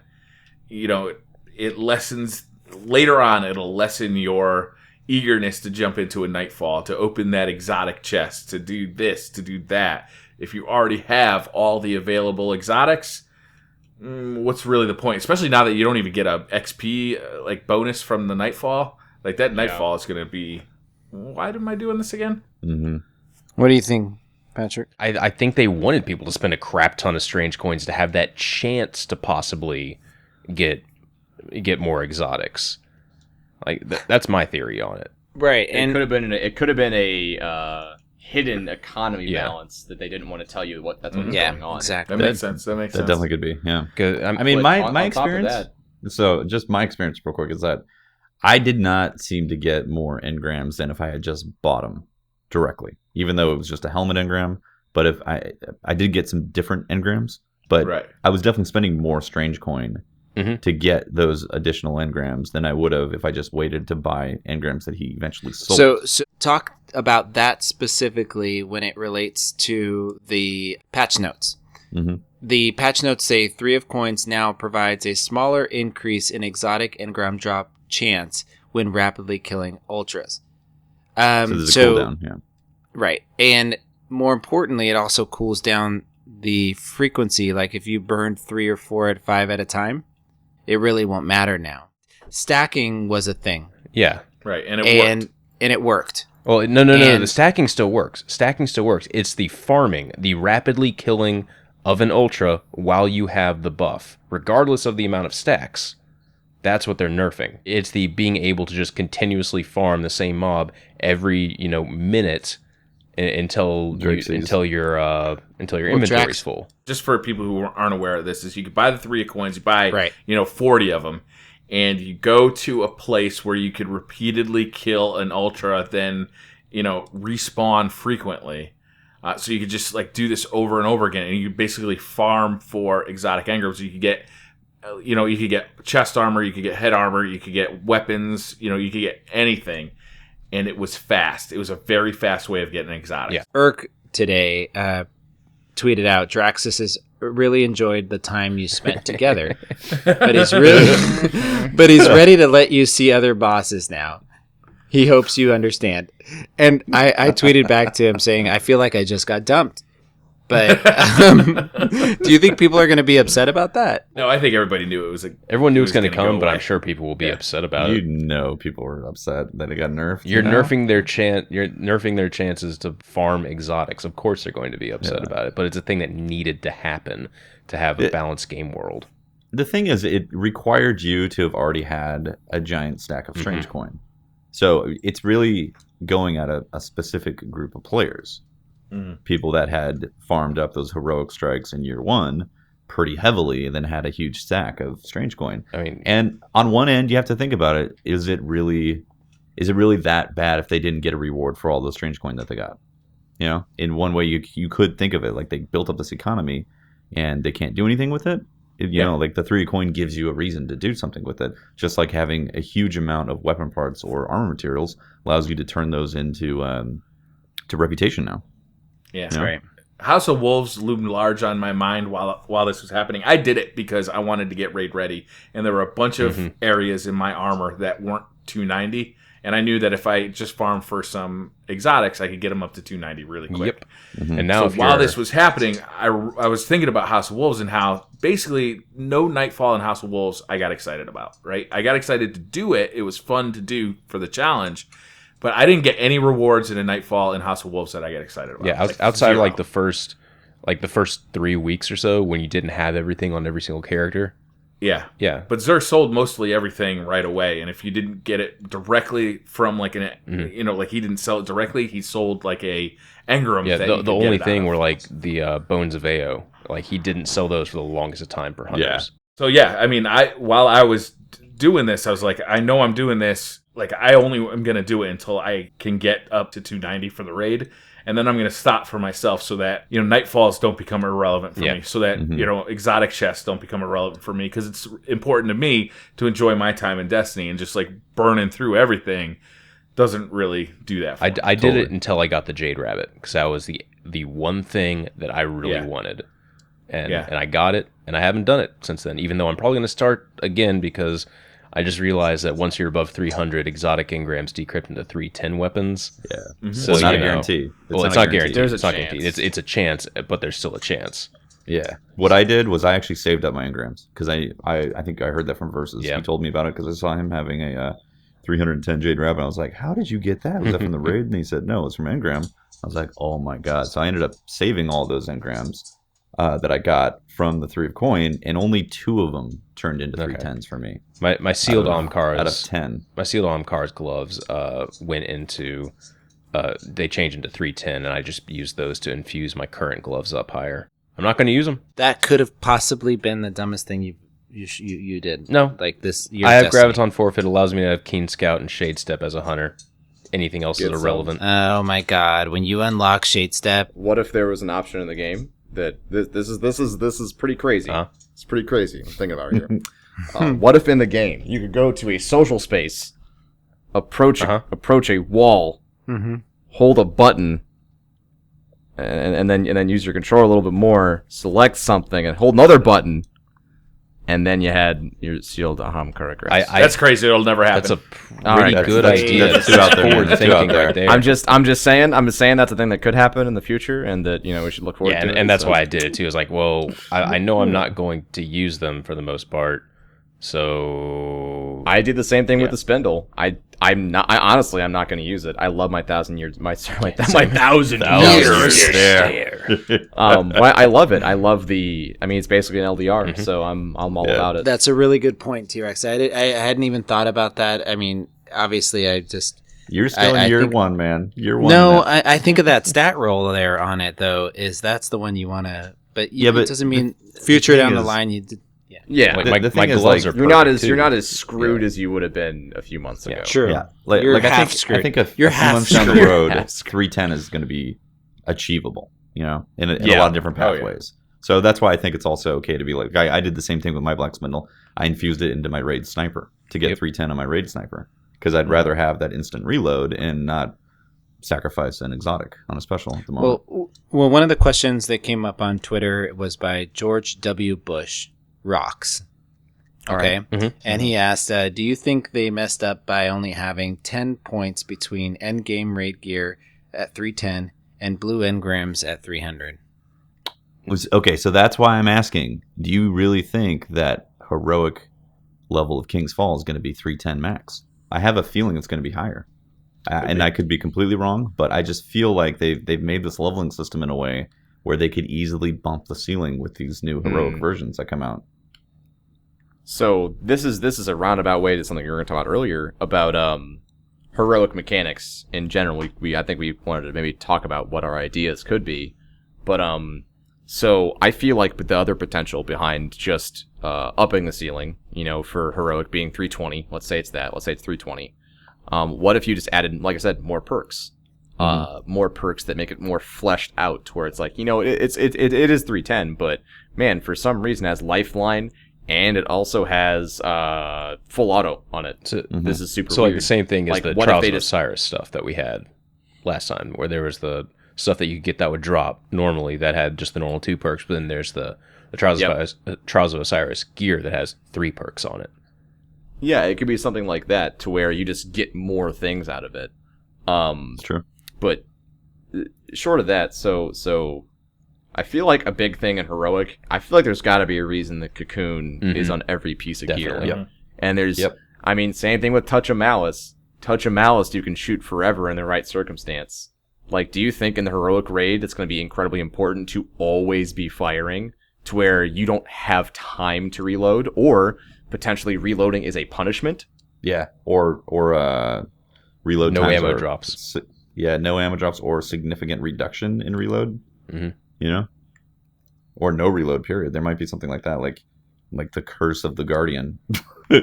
It lessens later on. It'll lessen your eagerness to jump into a Nightfall, to open that exotic chest, to do this, to do that. If you already have all the available exotics, what's really the point? Especially now that you don't even get a XP like bonus from the Nightfall. Like that Nightfall is going to be. Why am I doing this again? Mm-hmm. What do you think, Patrick? I think they wanted people to spend a crap ton of strange coins to have that chance to possibly get more exotics. Like that's my theory on it. Right, It could have been a hidden economy Yeah. balance that they didn't want to tell you that's what was yeah, going on. exactly. That makes sense. That makes That sense. definitely could be. Yeah. 'Cause I mean, But my on top of experience. that- So, just my experience, real quick, is that I did not seem to get more engrams than if I had just bought them directly. even though it was just a helmet engram. But if I did get some different engrams, but Right. I was definitely spending more strange coin Mhm. to get those additional engrams than I would have if I just waited to buy engrams that he eventually sold. So talk about that specifically when it relates to the patch notes. Mhm. The patch notes say 3 of coins now provides a smaller increase in exotic engram drop chance when rapidly killing ultras. So there's a cooldown, yeah. Right. And more importantly, it also cools down the frequency. Like if you burn 3 or 4 at 5 at a time, it really won't matter now. Stacking was a thing. Yeah. Right, and it worked. And it worked. Well, no. And- The stacking still works. Stacking still works. It's the farming, the rapidly killing of an ultra while you have the buff, regardless of the amount of stacks. That's what they're nerfing. It's the being able to just continuously farm the same mob every minute until Drake sees. until your inventory's Drax- full. Just for people who aren't aware of this, is you could buy the 3 of coins, you buy Right. 40 of them, and you go to a place where you could repeatedly kill an ultra, then respawn frequently. So you could just do this over and over again, and you basically farm for exotic engrams. You could get, you could get chest armor, you could get head armor, you could get weapons, you could get anything, and it was fast. It was a very fast way of getting exotics. Yeah. Irk today tweeted out, Draxus has really enjoyed the time you spent together, but he's ready to let you see other bosses now. He hopes you understand. And I tweeted back to him saying, I feel like I just got dumped. But do you think people are going to be upset about that? No, I think everybody knew it was. Everyone knew it was gonna going to come, but away. I'm sure people will be upset about You it. know people were upset that it got nerfed. You're you know? nerfing their You're nerfing their chances to farm exotics. Of course, they're going to be upset about it, but it's a thing that needed to happen to have a balanced game world. The thing is, it required you to have already had a giant stack of strange coin. So it's really going at a specific group of players. People that had farmed up those heroic strikes in year 1 pretty heavily and then had a huge stack of strange coin. I mean, And on one end, you have to think about it. Is it really that bad if they didn't get a reward for all those strange coin that they got? In one way, you could think of it like they built up this economy and they can't do anything with it. Like the 3 coin gives you a reason to do something with it. Just like having a huge amount of weapon parts or armor materials allows you to turn those into to reputation now. Yeah, Yeah. Right. House of Wolves loomed large on my mind while this was happening. I did it because I wanted to get raid ready, and there were a bunch of areas in my armor that weren't 290, and I knew that if I just farmed for some exotics, I could get them up to 290 really quick. Yep. And now, So while this was happening, I was thinking about House of Wolves and how basically no Nightfall in House of Wolves I got excited about, right? I got excited to do it. It was fun to do for the challenge, but I didn't get any rewards in a Nightfall in House of Wolves that I get excited about. yeah, outside zero. of the first 3 weeks or so when you didn't have everything on every single character. Yeah. Yeah. But Xur sold mostly everything right away, and if you didn't get it directly from he didn't sell it directly, he sold like a engram. Yeah, that you the could only get it thing out were of. like the Bones of Ao. Like he didn't sell those for the longest of time for hunters. So yeah, I mean, while I was doing this, I was like, I know I'm doing this. Like I only am gonna do it until I can get up to 290 for the raid, and then I'm gonna stop for myself so that Nightfalls don't become irrelevant for Yeah. me, so that exotic chests don't become irrelevant for me, because it's important to me to enjoy my time in Destiny, and just like burning through everything doesn't really do that. For me. I did it until I got the Jade Rabbit because that was the one thing that I really wanted, and I got it, and I haven't done it since then. Even though I'm probably going to start again because I just realized that once you're above 300, exotic engrams decrypt into 310 weapons. Yeah. So It's not a you know- guarantee. Well, it's not guaranteed. There's a it's not chance. guaranteed. It's a chance, but there's still a chance. Yeah. What I did was I actually saved up my engrams because I think I heard that from Versus. Yeah. He told me about it because I saw him having a 310 Jade Rabbit. I was like, how did you get that? Was that from the raid? And he said, no, it's from engram. I was like, oh my God. So I ended up saving all those engrams that I got from the 3 of coin, and only 2 of them turned into 310s for me. My sealed Omkar's out of 10. My sealed Omkar's gloves went into they changed into 310, and I just used those to infuse my current gloves up higher. I'm not going to use them. That could have possibly been the dumbest thing you did. No. Like this. I have Graviton Forfeit, allows me to have Keen Scout and Shade Step as a hunter. anything else Get is some. irrelevant. Oh my god, when you unlock Shade Step, What if there was an option in the game that this is pretty crazy? Huh? It's pretty crazy. I'm thinking about it here. What if in the game you could go to a social space, approach a wall, hold a button, and then use your controller a little bit more, select something, and hold another button, and then you had your sealed correct. That's crazy. It'll never happen. That's a pretty right, good that's- idea. that's too out there, man. Forward That's too out thinking there. right there. I'm just saying that's a thing that could happen in the future, and that we should look forward Yeah, to. and, it, and that's so. why I did it too. It's like, well, I know I'm not going to use them for the most part, so I did the same thing with the spindle. I'm honestly not going to use it. I love my 1,000 years, my 1,000 years. But I love it. I love it's basically an LDR, so I'm all about it. that's a really good point, T-Rex. I hadn't even thought about that. I mean, obviously, You're still I in year think- one, man. Year one. No, man. I think of that stat roll there on it though. That's the one you want to, but Yeah, but it doesn't mean future thing down the is- line. Yeah, like, The- my, the my thing is, gloves like, are you're not as perfect, you're too. not as screwed as you would have been a few months ago. True. Yeah, like, You're like I half think screwed. I think a You're few half months down the screwed. road, Half screwed. 310 is going to be achievable. In a Yeah. lot of different Oh, yeah. pathways. So that's why I think it's also okay to be like I did the same thing with my black spindle. I infused it into my raid sniper to get 310 on my raid sniper because I'd rather have that instant reload and not sacrifice an exotic on a special at the moment. Well, one of the questions that came up on Twitter was by George W. Bush Rocks. Okay, and he asked, "Do you think they messed up by only having 10 points between endgame raid gear at 310 and blue engrams at 300?" Okay, so that's why I'm asking. Do you really think that heroic level of King's Fall is going to be 310 max? I have a feeling it's going to be higher. And I could be completely wrong, but I just feel like they've made this leveling system in a way where they could easily bump the ceiling with these new heroic versions that come out. So this is a roundabout way to something you were going to talk about earlier about heroic mechanics in general. I think we wanted to maybe talk about what our ideas could be, but so I feel like the other potential behind just upping the ceiling, for heroic being 320. Let's say it's 320. What if you just added, like I said, more perks? More perks that make it more fleshed out, to where it's like, it is 310, but man, for some reason it has lifeline. And it also has full auto on it. So, this is super so like weird. the same thing as Like, the what if Trials they of just- Osiris stuff that we had last time, where there was the stuff that you could get that would drop normally that had just the normal 2 perks, but then there's the Trials of Osiris gear that has 3 perks on it. Yeah, it could be something like that, to where you just get more things out of it. It's true. But short of that, so I feel like a big thing in heroic. I feel like there's got to be a reason the cocoon is on every piece of Definitely. gear. Yep. And there's, Yep. same thing with Touch of Malice. Touch of Malice you can shoot forever in the right circumstance. Like, do you think in the heroic raid it's going to be incredibly important to always be firing, to where you don't have time to reload, or potentially reloading is a punishment? Yeah, or reload No times ammo are drops. No ammo drops or significant reduction in reload. Mhm. Or no reload period. There might be something like that, like the curse of the guardian.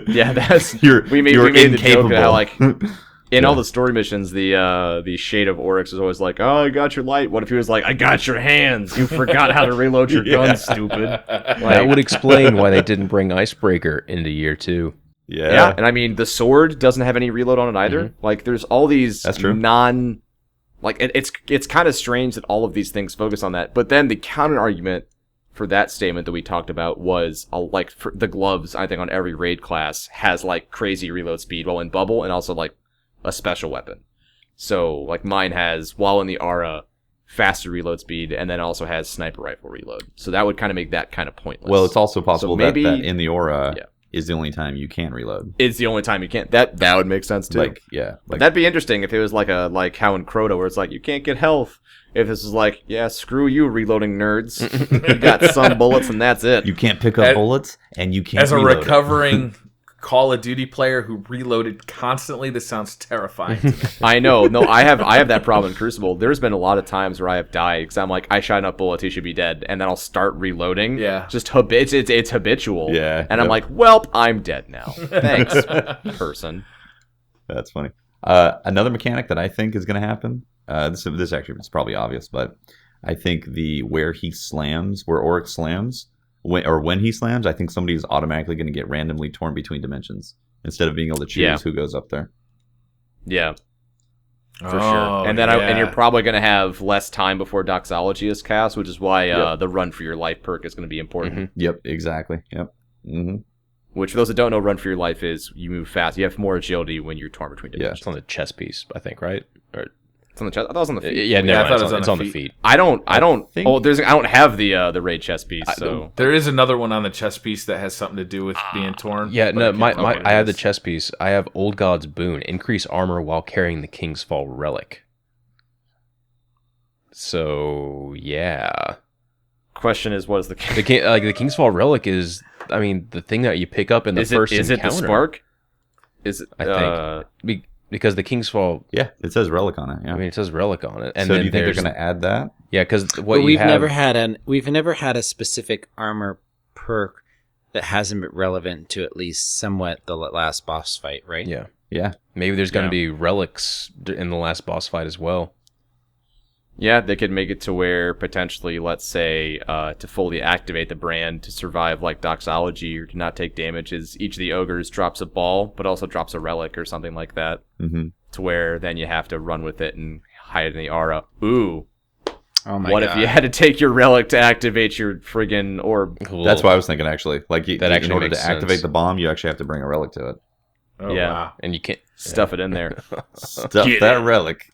Yeah, that's you're we made incapable. the joke of how, like, in all the story missions, the Shade of Oryx is always like, "Oh, I got your light." What if he was like, "I got your hands. You forgot how to reload your gun, stupid." That would explain why they didn't bring Icebreaker into year 2. Yeah, and the sword doesn't have any reload on it either. Like, there's all these That's true. it's kind of strange that all of these things focus on that. But then the counter argument for that statement that we talked about was, like, for the gloves, I think on every raid class has like crazy reload speed while in bubble, and also like a special weapon. So like mine has, while in the aura, faster reload speed, and then also has sniper rifle reload. So that would kind of make that kind of pointless. Well, it's also possible So maybe- that in the aura Yeah. is the only time you can reload. It's the only time you can't. That would make sense too. Like That'd be interesting if it was like how in Crota, where it's like you can't get health. If this is like, yeah, screw you, reloading nerds. You got some bullets and that's it. you can't pick up As- bullets and you can't As a reload it. recovering Call of Duty player who reloaded constantly, this sounds terrifying to me. I know. No, I have that problem in Crucible. There's been a lot of times where I have died because I'm like, I shot enough bullets, he should be dead, and then I'll start reloading. Yeah. Just it's habitual. Yeah, And I'm yep. like, well, I'm dead now. Thanks, person. That's funny. Another mechanic that I think is going to happen. This actually is probably obvious, but I think where Oryx slams, when he slams, I think somebody's automatically going to get randomly torn between dimensions instead of being able to choose who goes up there. Yeah. For sure. And then and you're probably going to have less time before Doxology is cast, which is why the run for your life perk is going to be important. Mm-hmm. Yep, exactly. Yep. Mm-hmm. Which, for those that don't know, run for your life is you move fast. You have more agility when you're torn between dimensions. It's on the chest piece, I think, right? Or it's on the chest. I thought it was on the feet. yeah, never I mind. thought It's on the feet. I don't. think- I don't have the raid chest piece. So There is another one on the chest piece that has something to do with being torn. Yeah, but no, I can't tell what it I have the is. chest piece. I have Old God's Boon. Increase armor while carrying the King's Fall relic. So, yeah. question is, what is the The King's Fall relic is, I mean, the thing that you pick up in the first is encounter. it the spark? Is it? I think. Because the King's Fall, Yeah, it says relic on it. Yeah. I mean, it says relic on it. And so then do you think they're there's- going to add that? Yeah, because what But you we've have... never had a specific armor perk that hasn't been relevant to at least somewhat the last boss fight, right? Yeah. Yeah. Maybe there's going to be relics in the last boss fight as well. Yeah, they could make it to where potentially, let's say, to fully activate the brand to survive like Doxology or to not take damage, is each of the ogres drops a ball, but also drops a relic or something like that. Mm-hmm. To where then you have to run with it and hide in the aura. Ooh. Oh my What god. if you had to take your relic to activate your friggin' orb? Cool. That's what I was thinking, actually. Like, That actually in order to makes activate sense. the bomb, you actually have to bring a relic to it. Oh, Yeah. wow. And you can't... Stuff it in there. Stuff Get that it. relic.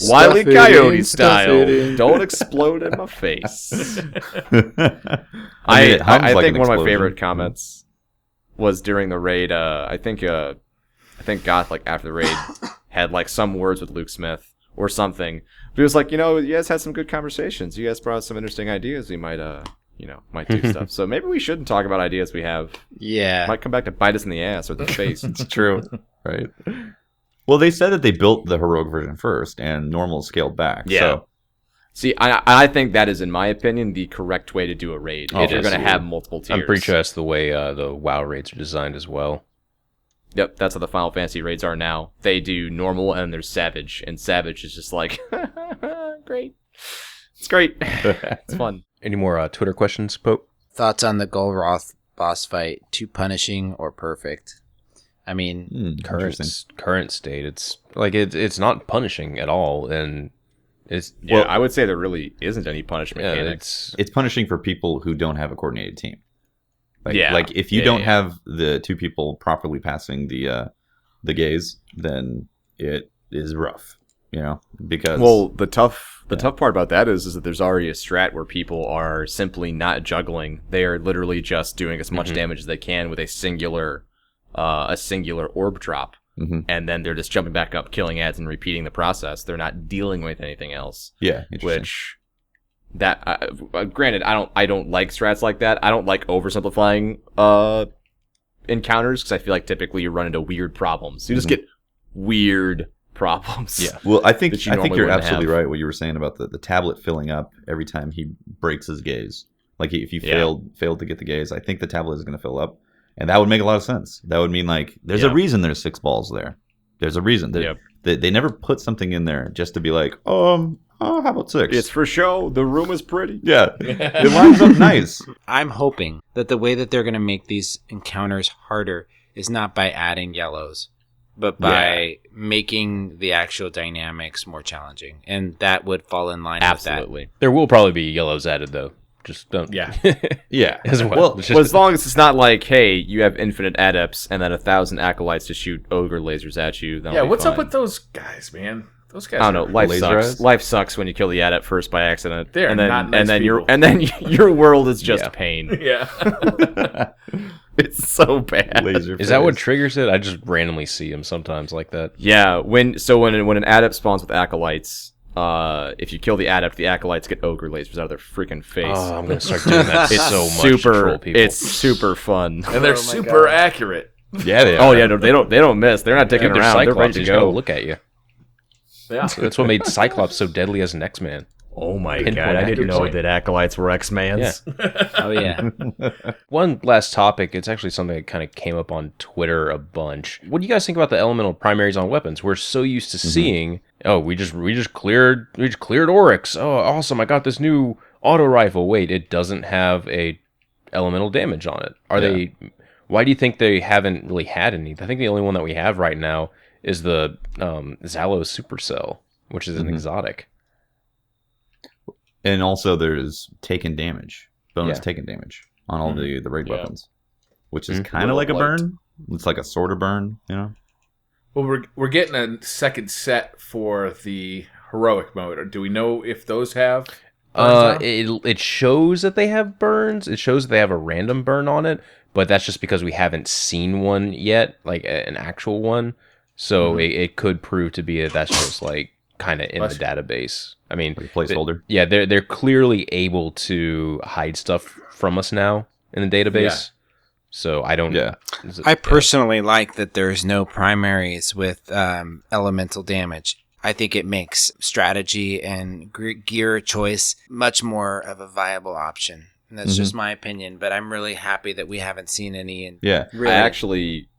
Wile E. it Coyote in, stuff style. it in. Don't explode in my face. I mean, it hums I like think an one of my explosion. favorite comments was during the raid. I think Goth, like after the raid, had like some words with Luke Smith or something. But he was like, you guys had some good conversations. You guys brought us some interesting ideas. We might might do stuff. So maybe we shouldn't talk about ideas we have. Yeah. Might come back to bite us in the ass or the face. It's true. Right. Well, they said that they built the heroic version first and normal scaled back. Yeah. So, See, I think that is, in my opinion, the correct way to do a raid. Oh, If you're going to absolutely. have multiple tiers. I'm pretty sure that's the way the WoW raids are designed as well. Yep, that's how the Final Fantasy raids are now. They do normal and there's Savage, and Savage is just like, great. It's great. It's fun. Any more Twitter questions, Pope? Thoughts on the Golgaroth boss fight? Too punishing or perfect? I mean, Current state, it's like it's not punishing at all, and it's Yeah, I would say there really isn't any punish mechanics. it's punishing for people who don't have a coordinated team. Like, Yeah. like if you Yeah, don't yeah. have the two people properly passing the gaze, then it is rough. Because The tough part about that is that there's already a strat where people are simply not juggling. They are literally just doing as much damage as they can with a singular orb drop. Mm-hmm. And then they're just jumping back up, killing ads, and repeating the process. They're not dealing with anything else. yeah, interesting. Which granted, I don't like strats like that. I don't like oversimplifying encounters because I feel like typically you run into weird problems. You just get weird problems. Yeah. Well, I think that you I think normally you're wouldn't absolutely have. right. What you were saying about the tablet filling up every time he breaks his gaze. Like if you Yeah. failed to get the gaze, I think the tablet is going to fill up, and that would make a lot of sense. That would mean like there's a Yeah. reason there's 6 balls there. There's a reason. Yep. They never put something in there just to be like, how about 6? It's for show. The room is pretty. yeah, it lines up nice. I'm hoping that the way that they're going to make these encounters harder is not by adding yellows, but by making the actual dynamics more challenging. And that would fall in line Absolutely. there will probably be yellows added though. Just don't. Yeah. Yeah, As well. Well, It's Well, just- as long as it's not like, hey, you have infinite adepts and then 1,000 acolytes to shoot ogre lasers at you. That'll Yeah, be what's up fine. with those guys, man? Those guys. I don't know. Life Laser sucks. eyes? Life sucks when you kill the adept first by accident. They're and then, not nice and then people. your world is just Yeah. pain. Yeah. It's so bad. laser. Is that what phase. triggers it? I just randomly see them sometimes like that. Yeah. When an adept spawns with acolytes, if you kill the adept, the acolytes get ogre lasers out of their freaking face. Oh, I'm gonna start doing that it's so much to troll people. It's super fun. And they're super accurate. Yeah, they are. Oh yeah, no, they don't miss. They're not dicking Dude, they're around. They're Cyclops. ready They to just gotta go. look at you. Yeah. That's what made Cyclops so deadly as an X-Man. Oh my Pinpoint god, I didn't know accuracy. that acolytes were X-Mans. Oh yeah. One last topic. It's actually something that kind of came up on Twitter a bunch. What do you guys think about the elemental primaries on weapons? We're so used to seeing, oh, we just cleared Oryx. Oh, awesome! I got this new auto rifle. Wait, it doesn't have a elemental damage on it. Are they? Why do you think they haven't really had any? I think the only one that we have right now is the Zalo Supercell, which is an exotic. And also there's taken damage, bonus Yeah. taken damage on all the raid Yeah. weapons, which is Mhm. kind of like a Little burn. It's like a sort of burn, you know? Well, we're getting a second set for the heroic mode. Do we know if those have? burns now? It shows that they have burns. It shows that they have a random burn on it, but that's just because we haven't seen one yet, like an actual one. So it could prove to be that's just like kind of in the database. I mean, Like a placeholder. yeah, they're clearly able to hide stuff from us now in the database. Yeah. So I don't. Yeah. I personally like that there's no primaries with elemental damage. I think it makes strategy and gear choice much more of a viable option. And that's just my opinion, but I'm really happy that we haven't seen any. And Yeah. I actually,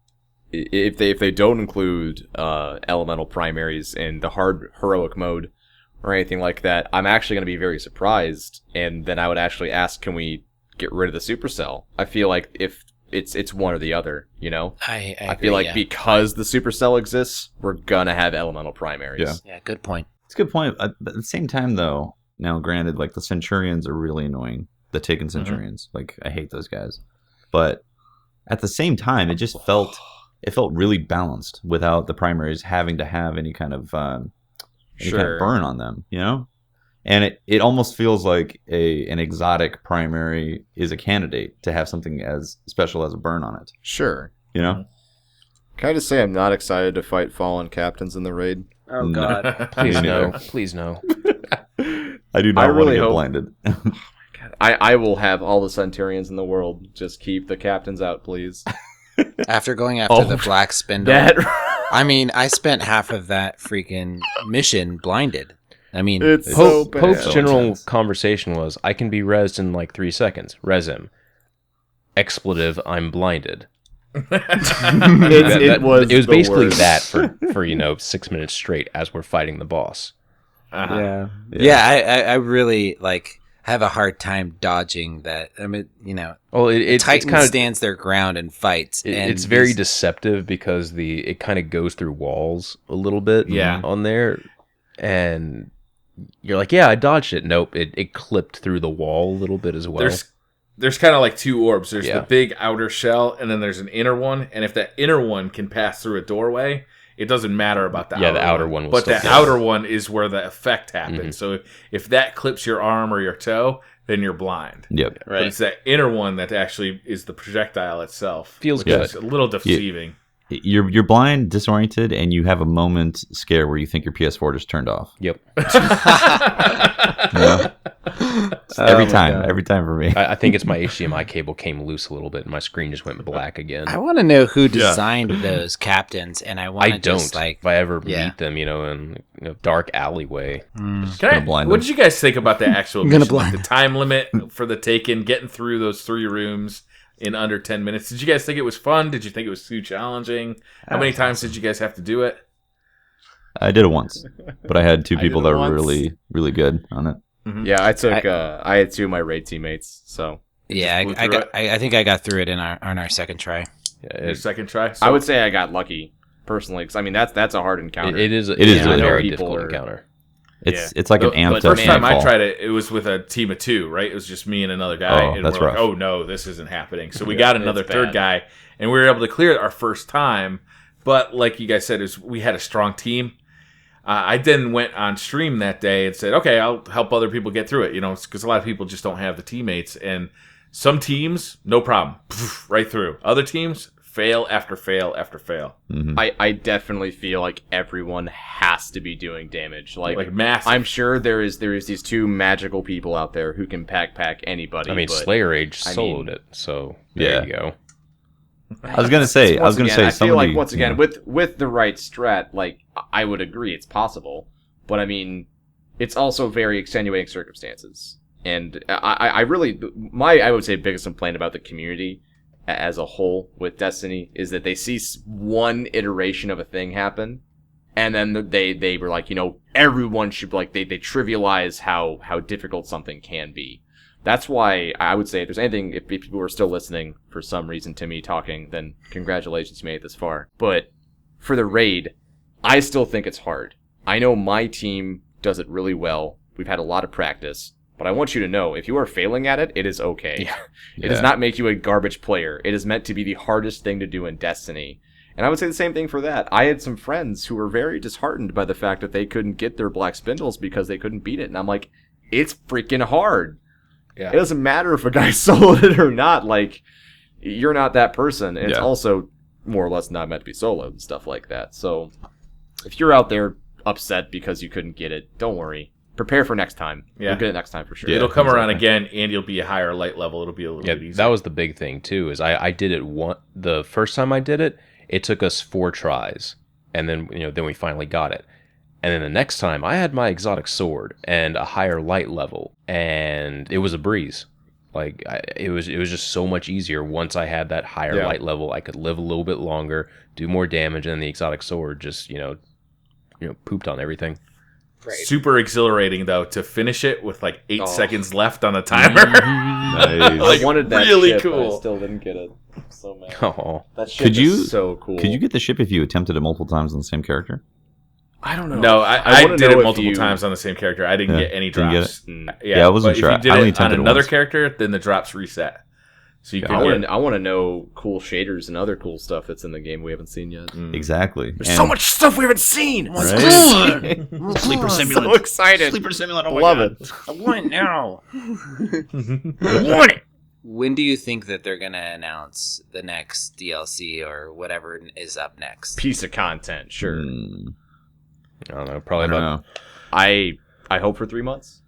if they don't include elemental primaries in the hard heroic mode or anything like that, I'm actually going to be very surprised. And then I would actually ask, can we get rid of the supercell? I feel like if it's one or the other, you know. I I agree, feel like yeah. because the supercell exists, we're gonna have elemental primaries. Yeah. Yeah, good point. It's a good point. But at the same time, though, now granted, like the Centurions are really annoying. The taken Centurions, like I hate those guys. But at the same time, it just felt really balanced without the primaries having to have any kind of burn on them, you know. And it almost feels like an exotic primary is a candidate to have something as special as a burn on it, Sure. you know. Can I just say I'm not excited to fight fallen captains in the raid? Oh No. God. Please Me no. neither. Please no. I do I not want really to get hope- blinded. I will have all the Centurions in the world. Just keep the captains out, please. After going after the black spindle, That I mean, I spent half of that freaking mission blinded. I mean, it's so bad. Pope's So general intense. conversation was, I can be rezzed in like 3 seconds. Res him. Expletive, I'm blinded. It was it was the basically worst. that for 6 minutes straight as we're fighting the boss. Uh-huh. yeah, I really like have a hard time dodging that. I mean, Well, it's Titan kind of stands their ground and fights. and it's very these- deceptive because it kind of goes through walls a little bit Yeah. on there, and you're like, yeah, I dodged it. Nope, it clipped through the wall a little bit as well. There's kind of like two orbs. There's Yeah. the big outer shell, and then there's an inner one. And if that inner one can pass through a doorway, it doesn't matter about the Yeah, outer the outer one will But still the fit. outer one is where the effect happens. Mhm. So if that clips your arm or your toe, then you're blind. Yep. But it's that inner one that actually is the projectile itself. Feels which good. is a little deceiving. You're blind, disoriented, and you have a moment scare where you think your PS4 just turned off. Yep. You know? Every time for me. I think it's my HDMI cable came loose a little bit, and my screen just went black again. I want to know who designed those captains, and I want I to don't. just like. If I ever Yeah. meet them, in a dark alleyway. Can Gonna I, blind what them. did you guys think about the actual I'm gonna mission? Like blind the time limit for the Taken, getting through those 3 rooms in under 10 minutes. Did you guys think it was fun? Did you think it was too challenging? How many times did you guys have to do it? I did it once, but I had 2 I people did it that were once. really, really good on it. Yeah, I took. I had 2 of my raid teammates. So Yeah, blew I through got. I think I got through it on our second try. Yeah, Your second try? I would say I got lucky personally, because I mean that's a hard encounter. it is. It is a really very hard. difficult People are- encounter. It's like an The amped up first time I Nightfall. tried it, it was with a team of 2, right? It was just me and another guy. Oh, and that's we're like, rough. oh no, this isn't happening. So we got another it's third bad. guy, and we were able to clear it our first time. But like you guys said, we had a strong team. I then went on stream that day and said, okay, I'll help other people get through it, because a lot of people just don't have the teammates. And some teams, no problem, right through. Other teams, fail after fail after fail. I definitely feel like everyone has to be doing damage. Like massive. I'm sure there is these 2 magical people out there who can pack anybody. I mean, but Slayer Age I soloed mean- it, so there Yeah. you go. I was gonna say. Once again, I feel somebody, like once again with the right strat, like I would agree it's possible. But I mean, it's also very extenuating circumstances. And I really, I would say biggest complaint about the community as a whole with Destiny is that they see one iteration of a thing happen, and then they were like, everyone should, like, they trivialize how difficult something can be. That's why I would say if there's anything, if people are still listening for some reason to me talking, then congratulations, you made it this far. But for the raid, I still think it's hard. I know my team does it really well. We've had a lot of practice. But I want you to know, if you are failing at it, it is okay. Yeah. It does not make you a garbage player. It is meant to be the hardest thing to do in Destiny. And I would say the same thing for that. I had some friends who were very disheartened by the fact that they couldn't get their black spindles because they couldn't beat it. And I'm like, it's freaking hard. Yeah. It doesn't matter if a guy soloed it or not. Like, you're not that person. And it's also more or less not meant to be soloed and stuff like that. So if you're out there upset because you couldn't get it, don't worry. Prepare for next time. Yeah. You'll get it next time for sure. Yeah, it'll come around again, and you'll be a higher light level. It'll be a little bit easier. That was the big thing, too, is I did it the first time I did it, it took us 4 tries, and then then we finally got it. And then the next time, I had my exotic sword and a higher light level, and it was a breeze. Like, it was just so much easier once I had that higher light level. I could live a little bit longer, do more damage, and then the exotic sword just, pooped on everything. Right. Super exhilarating though to finish it with like 8 seconds left on the timer. Nice. Like, I wanted that really ship, cool. But I still didn't get it. I'm so mad. Oh. That ship is so cool. Could you get the ship if you attempted it multiple times on the same character? I don't know. No, I did it multiple times on the same character. I didn't get any drops. Yeah, I wasn't sure. If you did it on another character, then the drops reset. So you can I want to know cool shaders and other cool stuff that's in the game we haven't seen yet. Exactly. There's so much stuff we haven't seen. Right? Sleeper Simulant. So excited. Sleeper Simulant. Oh Love it. I want it now. I want it. When do you think that they're going to announce the next DLC or whatever is up next? Piece of content, sure. I don't know. Probably about. I hope for 3 months.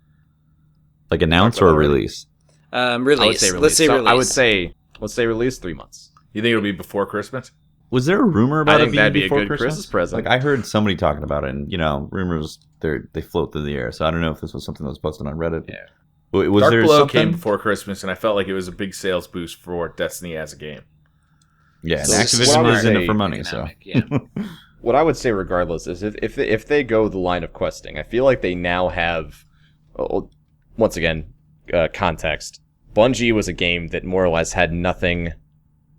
Like announce or release? Release. I would say release. Let's say release. I would say, let's say release 3 months. You think it'll be before Christmas? Was there a rumor about it being before a good Christmas present. Like I heard somebody talking about it, and rumors they float through the air. So I don't know if this was something that was posted on Reddit. Yeah. Was Dark there Below something? came before Christmas, and I felt like it was a big sales boost for Destiny as a game. Yeah, So and Activision is in it for money. Yeah. What I would say, regardless, is if they go the line of questing, I feel like they now have, once again, context. Bungie was a game that more or less had nothing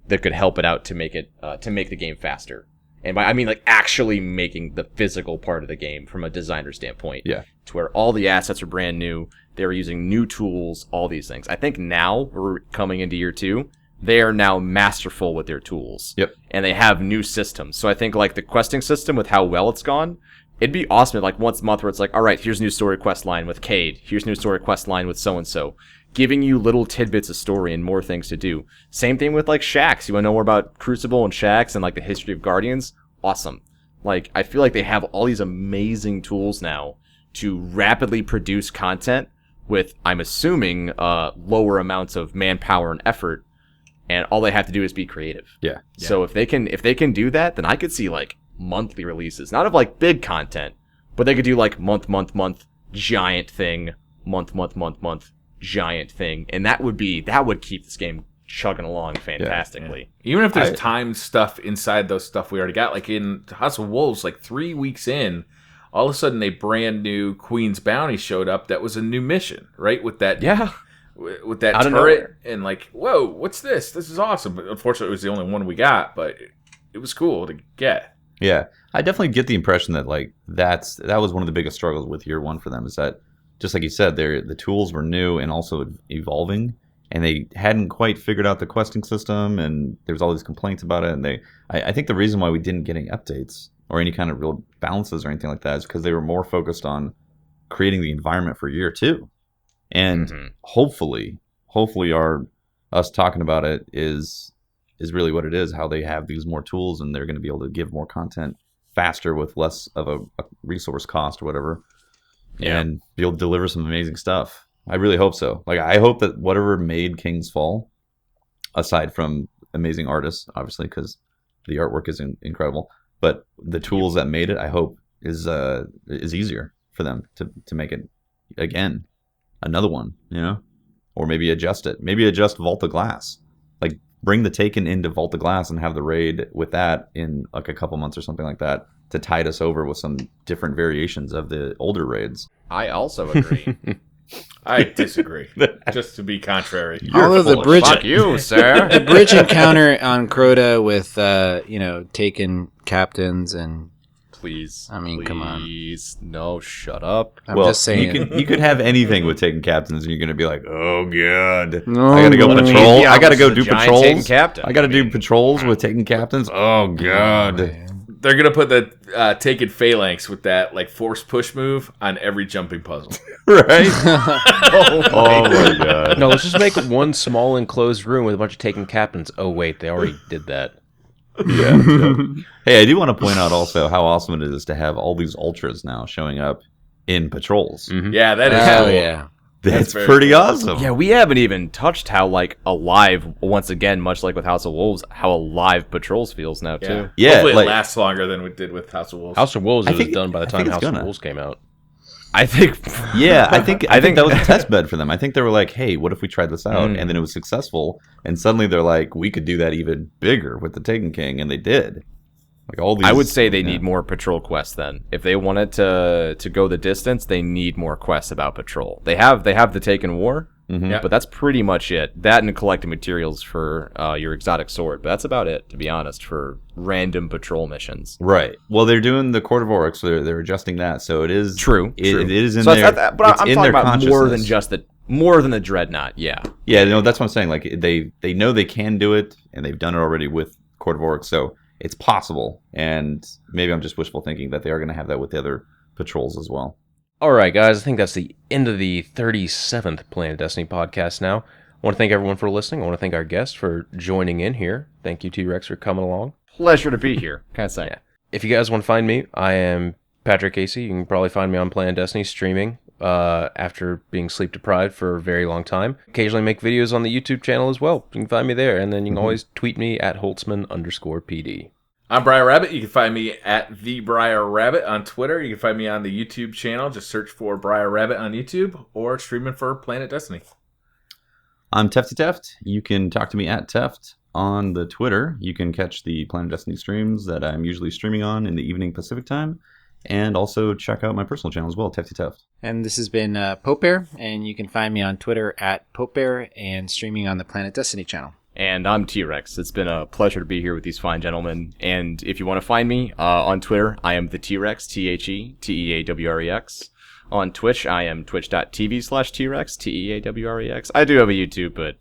that could help it out to make the game faster. And by I mean like actually making the physical part of the game from a designer standpoint. Yeah. To where all the assets are brand new, they were using new tools, all these things. I think now we're coming into year 2. They are now masterful with their tools. Yep. And they have new systems. So I think like the questing system with how well it's gone, it'd be awesome if like once a month where it's like, all right, here's a new story quest line with Cade. Here's a new story quest line with so-and-so. Giving you little tidbits of story and more things to do. Same thing with like Shaxx. You want to know more about Crucible and Shaxx and like the history of Guardians? Awesome. Like I feel like they have all these amazing tools now to rapidly produce content with, I'm assuming, lower amounts of manpower and effort. And all they have to do is be creative. Yeah. So if they can do that, then I could see like monthly releases, not of like big content, but they could do like month, giant thing, month, giant thing, and that would keep this game chugging along fantastically. Yeah. Even if there's timed stuff inside those stuff we already got, like in House of Wolves, like 3 weeks in, all of a sudden a brand new Queen's Bounty showed up. That was a new mission, right? With that with that turret, and like, whoa, what's this? This is awesome. But unfortunately, it was the only one we got, but it was cool to get. Yeah, I definitely get the impression that like that was one of the biggest struggles with year 1 for them, is that just like you said, the tools were new and also evolving, and they hadn't quite figured out the questing system, and there was all these complaints about it. And I think the reason why we didn't get any updates or any kind of real balances or anything like that is because they were more focused on creating the environment for year 2. And hopefully us talking about it is really what it is, how they have these more tools and they're going to be able to give more content faster with less of a resource cost or whatever, and be able to deliver some amazing stuff. I really hope so. Like, I hope that whatever made King's Fall, aside from amazing artists, obviously, because the artwork is incredible, but the tools that made it, I hope is easier for them to make it again, another one, or maybe adjust it. Maybe adjust Vault of Glass. Like bring the Taken into Vault of Glass and have the raid with that in like a couple months or something like that to tide us over with some different variations of the older raids. I also agree. I disagree. Just to be contrary. Although the bridge, Fuck you, sir. the bridge encounter on Crota with Taken captains and Please. I mean, come on. Please. No, shut up. I'm just saying. You could have anything with Taken captains, and you're going to be like, oh god, No, I got to go no. patrol. Yeah, I got to go versus do a giant Taken patrols. captain. I got to do patrols with Taken captains. Oh god. They're gonna put the Taken Phalanx with that like force push move on every jumping puzzle. Right? Oh my god. No, let's just make one small enclosed room with a bunch of Taken captains. Oh wait, they already did that. Yeah. Hey, I do want to point out also how awesome it is to have all these ultras now showing up in patrols. Yeah, that is Hell cool. yeah. That's very pretty cool. awesome. Yeah, we haven't even touched how alive, once again, much like with House of Wolves, how alive patrols feels now Yeah. too. Yeah, Hopefully like- it lasts longer than we did with House of Wolves. House of Wolves I was think- done by the I time think it's House of gonna. Wolves came out. I think. Yeah, I think I think- that was a test bed for them. I think they were like, "Hey, what if we tried this out?" And then it was successful. And suddenly they're like, "We could do that even bigger with the Taken King," and they did. Like all these. I would say they yeah. need more patrol quests. Then, if they wanted to go the distance, they need more quests about patrol. They have the Taken War, Yeah. but that's pretty much it. That and collecting materials for your exotic sword. But that's about it, to be honest, for random patrol missions. Right. Well, they're doing the Court of Oryx. So they're adjusting that. So it is True. It is in So there. that's- but it's I'm in talking their about more than consciousness. just more than the Dreadnought. Yeah. Yeah, no, that's what I'm saying. Like they know they can do it, and they've done it already with Court of Oryx, so it's possible. And maybe I'm just wishful thinking that they are going to have that with the other patrols as well. All right, guys, I think that's the end of the 37th Planet Destiny podcast now. I want to thank everyone for listening. I want to thank our guests for joining in here. Thank you, T-Rex, for coming along. Pleasure to be here. Can't say. Yeah. If you guys want to find me, I am Patrick Casey. You can probably find me on Planet Destiny streaming after being sleep deprived for a very long time. Occasionally make videos on the YouTube channel as well. You can find me there. And then you can always tweet me at Holtzman_PD. I'm Briar Rabbit. You can find me at the Briar Rabbit on Twitter. You can find me on the YouTube channel. Just search for Briar Rabbit on YouTube or streaming for Planet Destiny. I'm Tefty Teft. You can talk to me at Teft on the Twitter. You can catch the Planet Destiny streams that I'm usually streaming on in the evening Pacific time. And also check out my personal channel as well, Tefty Teft. And this has been Pope Bear, and you can find me on Twitter at Pope Bear and streaming on the Planet Destiny channel. And I'm T-Rex. It's been a pleasure to be here with these fine gentlemen. And if you want to find me on Twitter, I am the T-Rex, TheTeawrex. On Twitch, I am twitch.tv/T-Rex, TeawreX. I do have a YouTube, but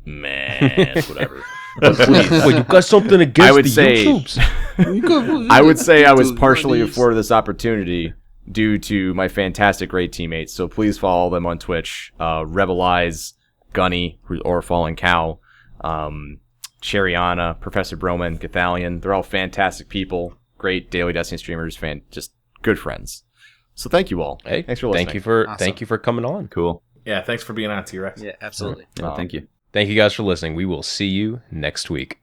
man, whatever. But please. Well, you got something against I would the say- YouTubes. I would say I was partially afforded this opportunity due to my fantastic raid teammates. So please follow them on Twitch. Rebel Eyes, Gunny, or Fallen Cow, Cheriana, Professor Broman, Gathalion. They're all fantastic people. Great daily Destiny streamers. Just good friends. So thank you all. Hey, thanks for listening. Thank you for coming on. Cool. Yeah, thanks for being on, T-Rex. Yeah, absolutely. Yeah, thank you. Thank you guys for listening. We will see you next week.